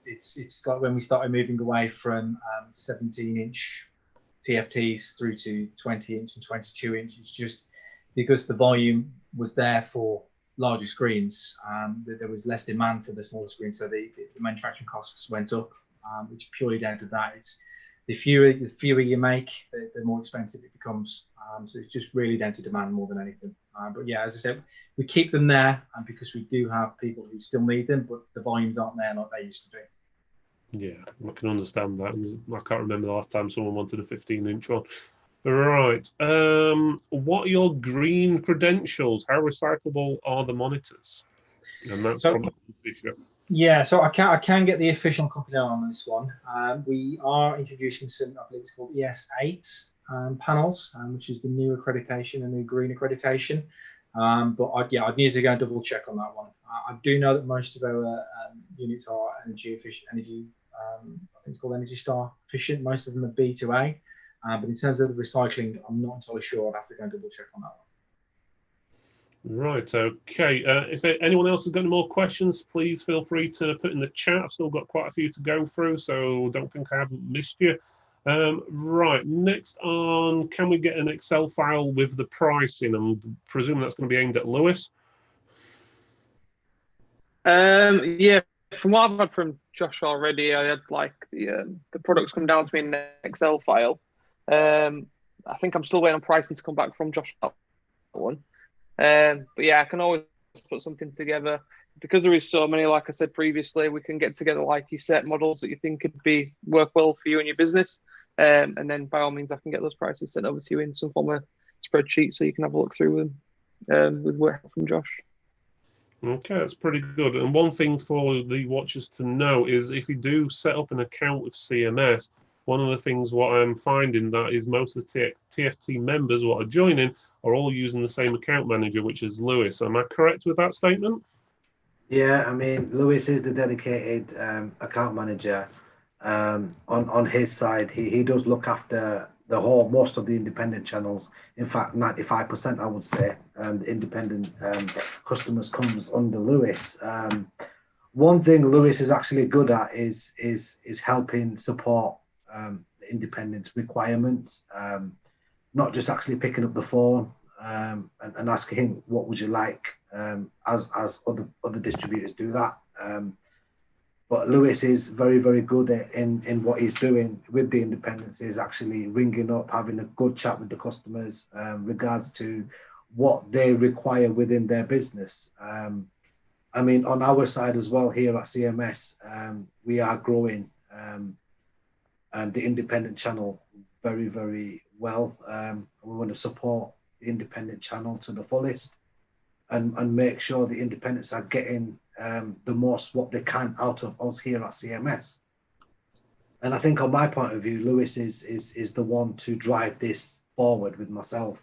It's like when we started moving away from 17-inch TFTs through to 20-inch and 22-inch. It's just because the volume was there for larger screens, there was less demand for the smaller screens, so the manufacturing costs went up, which is purely down to that. It's the fewer you make, the more expensive it becomes. So it's just really down to demand more than anything. But yeah, as I said, we keep them there, because we do have people who still need them, but the volumes aren't there like they used to be. Yeah, I can understand that. I can't remember the last time someone wanted a 15-inch one. Right. What are your green credentials? How recyclable are the monitors? And that's from Fisher. Yeah, so I can get the official company on this one. We are introducing some, I believe it's called ES8 panels, which is the new accreditation and the green accreditation. But I'd need to go and double check on that one. I do know that most of our units are energy efficient, I think it's called Energy Star efficient. Most of them are B to A. But in terms of the recycling, I'm not entirely sure. I'd have to go and double check on that one. Right, okay. If anyone else has got any more questions, please feel free to put in the chat. I've still got quite a few to go through, so don't think I haven't missed you. Right, next on, can we get an Excel file with the pricing? I'm presuming that's going to be aimed at Lewis. Yeah, from what I've had from Josh already, I had like the products come down to me in an Excel file. I think I'm still waiting on pricing to come back from Josh on that one. But yeah, I can always put something together. Because there is so many, like I said previously, we can get together like you set models that you think could be work well for you and your business. And then by all means, I can get those prices sent over to you in some form of spreadsheet so you can have a look through them with work from Josh. Okay, that's pretty good. And one thing for the watchers to know is if you do set up an account with CMS, one of the things what I'm finding that is most of the TFT members what are joining are all using the same account manager, which is Lewis. Am I correct with that statement? Yeah, I mean, Lewis is the dedicated account manager. On his side, he does look after most of the independent channels. In fact, 95%, I would say, the independent customers comes under Lewis. One thing Lewis is actually good at is helping support the independence requirements, not just actually picking up the phone and asking what would you like, as other distributors do that. But Lewis is very, very good in what he's doing with the independents, is actually ringing up, having a good chat with the customers regards to what they require within their business. I mean, on our side as well here at CMS, we are growing the independent channel very, very well. We want to support the independent channel to the fullest and make sure the independents are getting the most what they can out of us here at CMS. And I think on my point of view, Lewis is the one to drive this forward with myself.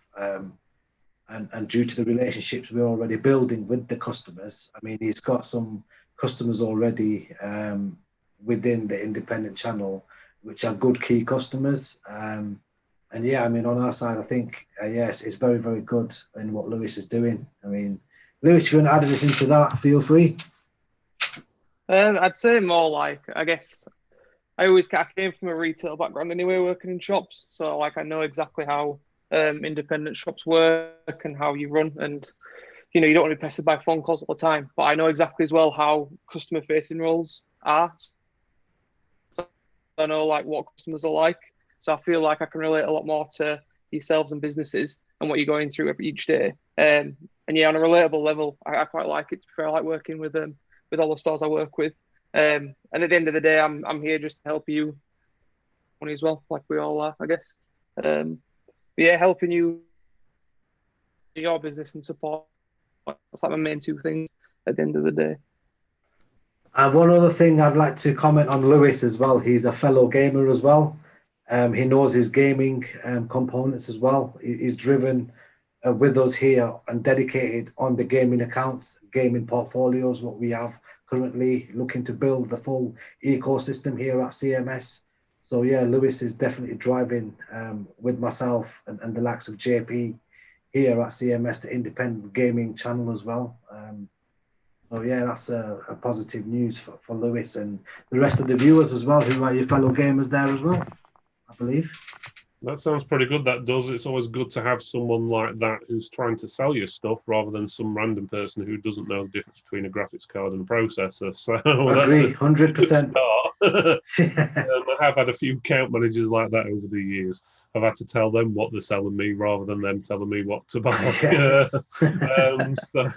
And due to the relationships we're already building with the customers, I mean, he's got some customers already within the independent channel, which are good key customers. And yeah, I mean, on our side, I think, yes, it's very, very good in what Lewis is doing. I mean, Lewis, if you want to add anything to that, feel free. I'd say more like, I guess, I came from a retail background anyway, working in shops. So like, I know exactly how independent shops work and how you run. And, you know, you don't want to be pestered by phone calls all the time, but I know exactly as well how customer facing roles are. So I know like what customers are like. So I feel like I can relate a lot more to yourselves and businesses and what you're going through each day. And yeah, on a relatable level, I quite like it. To be fair, I like working with all the stores I work with. And at the end of the day, I'm here just to help you money as well, like we all are, I guess. But yeah, helping you your business and support. That's like my main two things at the end of the day. And one other thing I'd like to comment on Lewis as well. He's a fellow gamer as well. He knows his gaming components as well. He's driven with us here and dedicated on the gaming accounts, gaming portfolios, what we have currently, looking to build the full ecosystem here at CMS. So yeah, Lewis is definitely driving with myself and the likes of JP here at CMS, the independent gaming channel as well. So yeah, that's a positive news for Lewis and the rest of the viewers as well, who are your fellow gamers there as well, I believe. That sounds pretty good. That does. It's always good to have someone like that who's trying to sell you stuff rather than some random person who doesn't know the difference between a graphics card and a processor. So I agree, 100%. I have had a few account managers like that over the years. I've had to tell them what they're selling me rather than them telling me what to buy. So,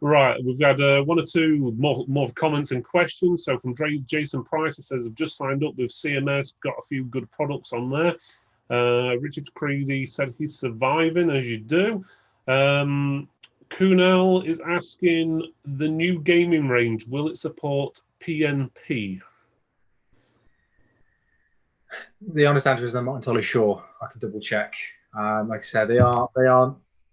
right, we've had one or two more comments and questions. So from Jason Price, it says, I've just signed up with CMS, got a few good products on there. Richard Creedy said he's surviving, as you do. Kunal is asking, the new gaming range, will it support PNP? The honest answer is I'm not entirely sure. I can double check. Like I said, they are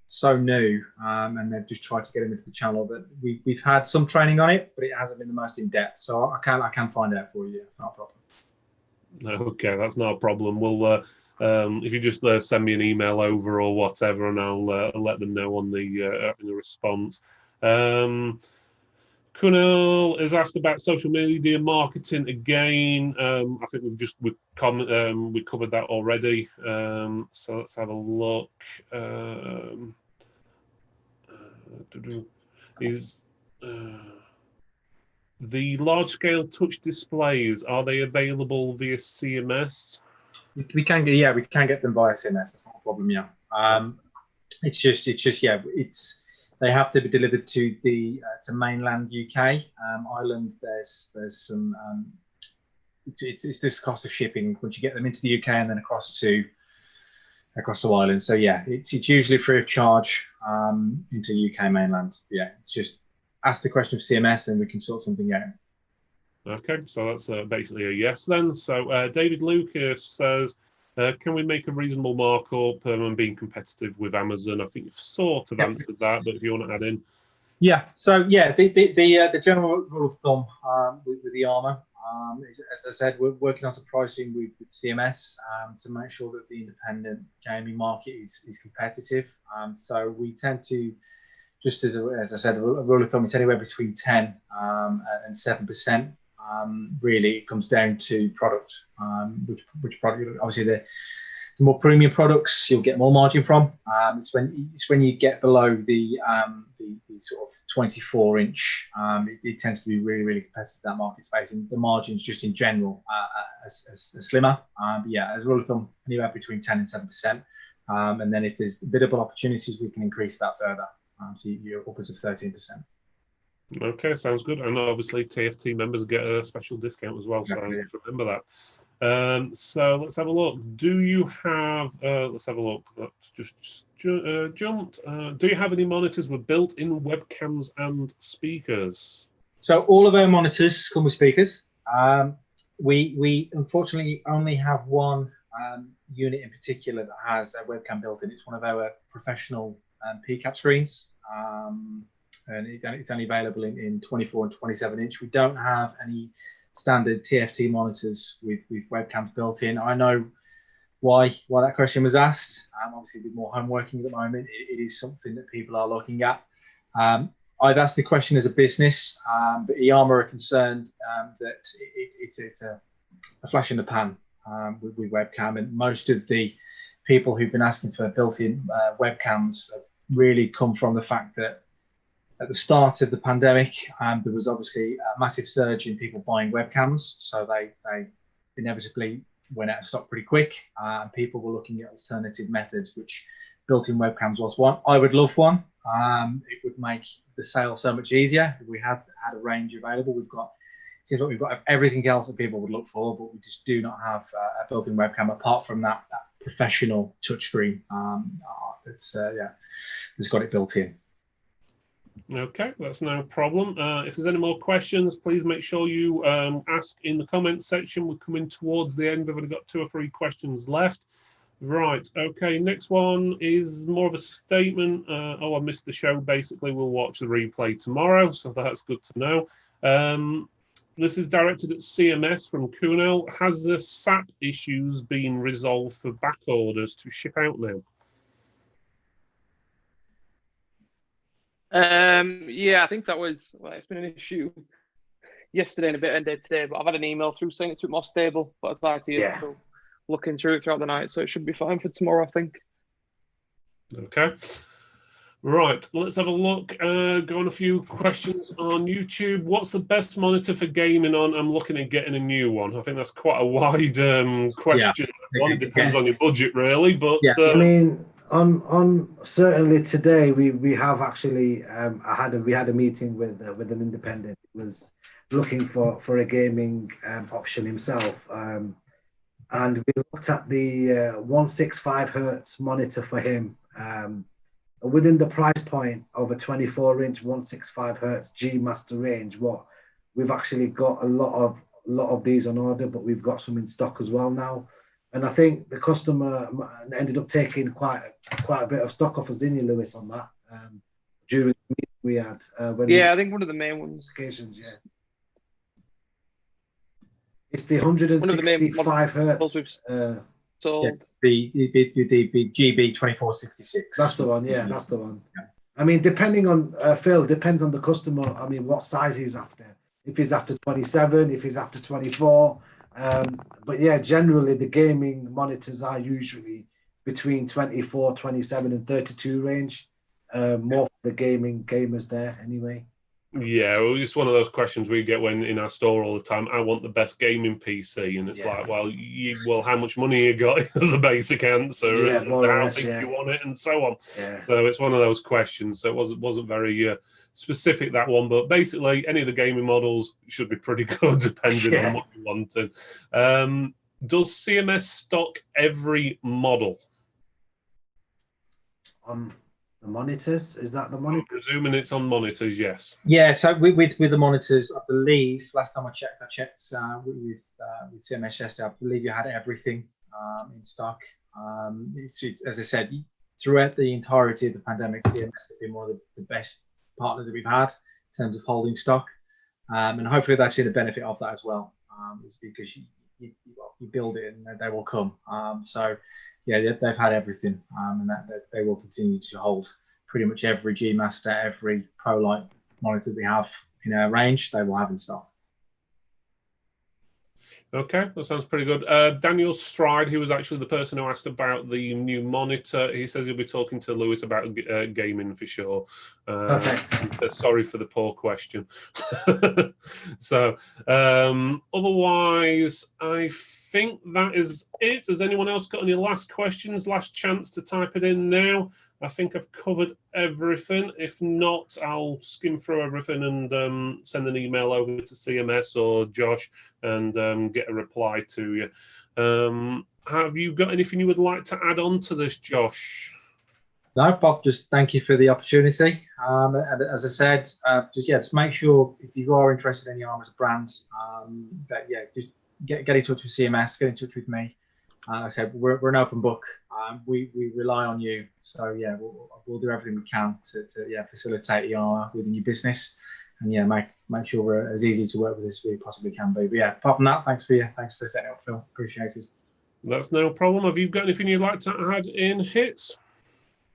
so new, and they've just tried to get them into the channel. That we've had some training on it, but it hasn't been the most in depth. So I can find out for you. It's not a problem. Okay, that's not a problem. We'll if you just send me an email over or whatever, and I'll let them know on the response. Kunal is asked about social media marketing again. I think we covered that already. So let's have a look. The large-scale touch displays, are they available via CMS? We can get them via CMS. That's not a problem. Yeah. It's just they have to be delivered to the to mainland UK. Ireland, there's some it's just cost of shipping once you get them into the UK and then across to Ireland. So yeah, it's usually free of charge into UK mainland. Yeah, just ask the question of CMS and we can sort something out. Okay, so that's basically a yes then. So David Lucas says, can we make a reasonable markup and being competitive with Amazon? I think you've sort of answered that, but if you want to add in. Yeah, so yeah, the general rule of thumb with the IIYAMA is, as I said, we're working on some pricing with CMS to make sure that the independent gaming market is competitive. So we tend to, just as I said, a rule of thumb, it's anywhere between 10 and 7%. Really, it comes down to product. Which product? Obviously, the more premium products, you'll get more margin from. It's when you get below the sort of 24-inch, it tends to be really, really competitive, that market space, and the margins just in general are slimmer. But yeah, as a rule of thumb, anywhere between 10 and 7%. And then if there's biddable opportunities, we can increase that further. So you're upwards of 13%. Okay, sounds good. And obviously TFT members get a special discount as well, exactly. So remember that. So let's have a look. Do you have, let's have a look, that's just jumped. Do you have any monitors with built-in webcams and speakers? So all of our monitors come with speakers. We unfortunately only have one unit in particular that has a webcam built in. It's one of our professional PCAP screens, and it's only available in 24 and 27 inch. We don't have any standard TFT monitors with webcams built in. I know why that question was asked. Obviously, with more home working at the moment, it is something that people are looking at. I've asked the question as a business, but IIYAMA are concerned that it's a flash in the pan with webcam, and most of the people who've been asking for built-in webcams really come from the fact that at the start of the pandemic, there was obviously a massive surge in people buying webcams, so they inevitably went out of stock pretty quick, and people were looking at alternative methods, which built-in webcams was one. I would love one. It would make the sale so much easier if we had a range available. Seems like we've got everything else that people would look for, but we just do not have a built-in webcam apart from that professional touchscreen that's got it built in. Okay, that's no problem. If there's any more questions, please make sure you ask in the comments section. We're coming towards the end. We've only got 2 or 3 questions left. Right, okay, next one is more of a statement. I missed the show. Basically, we'll watch the replay tomorrow, so that's good to know. This is directed at CMS from Kuno. Has the SAP issues been resolved for back orders to ship out now? Yeah, I think that was, it's been an issue yesterday and a bit ended today, but I've had an email through saying it's a bit more stable, but as IT is still looking through it throughout the night, so it should be fine for tomorrow, I think. Okay. Right, let's have a look. Go on a few questions on YouTube. What's the best monitor for gaming on? I'm looking at getting a new one. I think that's quite a wide question. Yeah. It depends on your budget, really. But I mean, on certainly today we have actually we had a meeting with an independent who was looking for a gaming option himself, and we looked at the 165 hertz monitor for him. Within the price point of a 24-inch 165 hertz G Master range, we've actually got a lot of these on order, but we've got some in stock as well now. And I think the customer ended up taking quite a bit of stock off us, didn't you, Lewis, on that during the meeting we had? I think one of the main ones. Occasions, yeah. It's the 165 hertz. Sold. The GB 2466. That's the one, yeah, that's the one. Yeah. I mean, depending on, Phil, depends on the customer. I mean, what size he's after. If he's after 27, if he's after 24. But yeah, generally the gaming monitors are usually between 24, 27 and 32 range. More for the gamers there anyway. Yeah, well, it's one of those questions we get when in our store all the time. I want the best gaming PC, and it's like, well, how much money you got is the basic answer, and how big you want it, and so on. Yeah. So it's one of those questions. So it wasn't very specific, that one, but basically any of the gaming models should be pretty good depending on what you want. Does CMS stock every model? The monitors, is that the monitor? I'm presuming it's on monitors, yes. Yeah, so with the monitors, I believe last time I checked with CMS yesterday, I believe you had everything in stock. It's, as I said, throughout the entirety of the pandemic, CMS has been one of the best partners that we've had in terms of holding stock, and hopefully they've seen the benefit of that as well. It's because you build it and they will come. So yeah, they've had everything, and that they will continue to hold pretty much every G Master, every Pro Light monitor we have in our range, they will have in stock. Okay, that sounds pretty good. Daniel Stride, he was actually the person who asked about the new monitor. He says he'll be talking to Lewis about gaming for sure. Perfect. Sorry for the poor question. So, otherwise, I think that is it. Has anyone else got any last questions? Last chance to type it in now. I think I've covered everything. If not, I'll skim through everything and send an email over to CMS or Josh and get a reply to you. Have you got anything you would like to add on to this, Josh? No, Bob, just thank you for the opportunity. And as I said, just make sure if you are interested in IIYAMA as a brand, just get in touch with CMS, get in touch with me. Like I said, we're an open book. We rely on you, so yeah, we'll do everything we can to facilitate IIYAMA within your business, and make sure we're as easy to work with as we possibly can be. But yeah, apart from that, thanks for setting up, Phil. Appreciate it. That's no problem. Have you got anything you'd like to add in, Hits?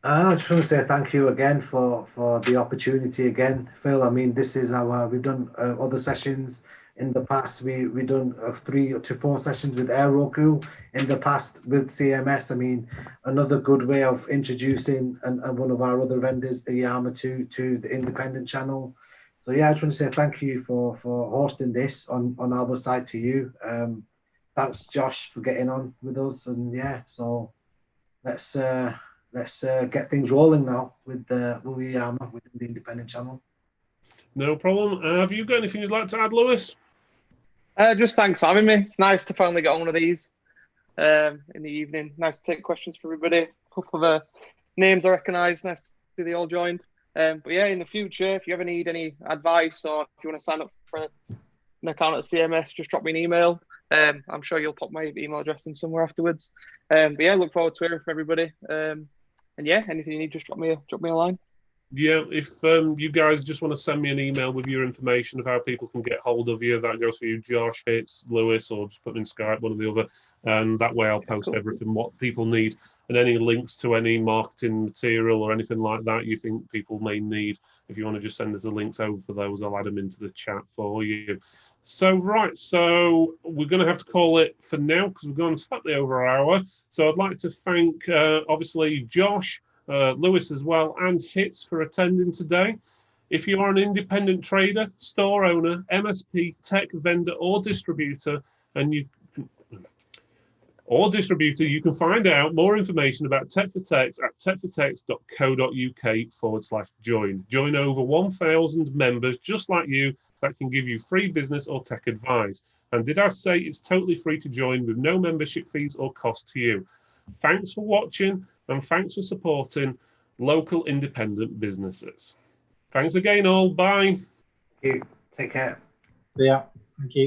I just want to say thank you again for the opportunity again, Phil. I mean, this is we've done other sessions in the past. We've done 3 to 4 sessions with Aerocool in the past with CMS. I mean, another good way of introducing and one of our other vendors, IIYAMA, to the independent channel. So yeah, I just want to say thank you for hosting this on our side to you. Thanks, Josh, for getting on with us. And yeah, so let's get things rolling now with IIYAMA within the independent channel. No problem. Have you got anything you'd like to add, Lewis? Just thanks for having me. It's nice to finally get on one of these in the evening. Nice to take questions for everybody. A couple of names I recognise. Nice to see they all joined. But yeah, in the future, if you ever need any advice or if you want to sign up for an account at CMS, just drop me an email. I'm sure you'll pop my email address in somewhere afterwards. But yeah, look forward to hearing from everybody. And yeah, anything you need, just drop me a line. Yeah, if you guys just want to send me an email with your information of how people can get hold of you, that goes for you, Josh, Hits, Lewis, or just put them in Skype, one or the other. And that way I'll post everything, what people need, and any links to any marketing material or anything like that you think people may need. If you want to just send us the links over for those, I'll add them into the chat for you. So we're going to have to call it for now because we've gone slightly over an hour. So I'd like to thank, obviously, Josh, Lewis as well, and Hits for attending today. If you are an independent trader, store owner, MSP, tech vendor, or distributor, you can find out more information about Tech for Techs at techfortechs.co.uk/join. Join over 1,000 members just like you that can give you free business or tech advice. And did I say it's totally free to join with no membership fees or cost to you? Thanks for watching and thanks for supporting local independent businesses. Thanks again all. Bye. Thank you. Take care. See ya. Thank you.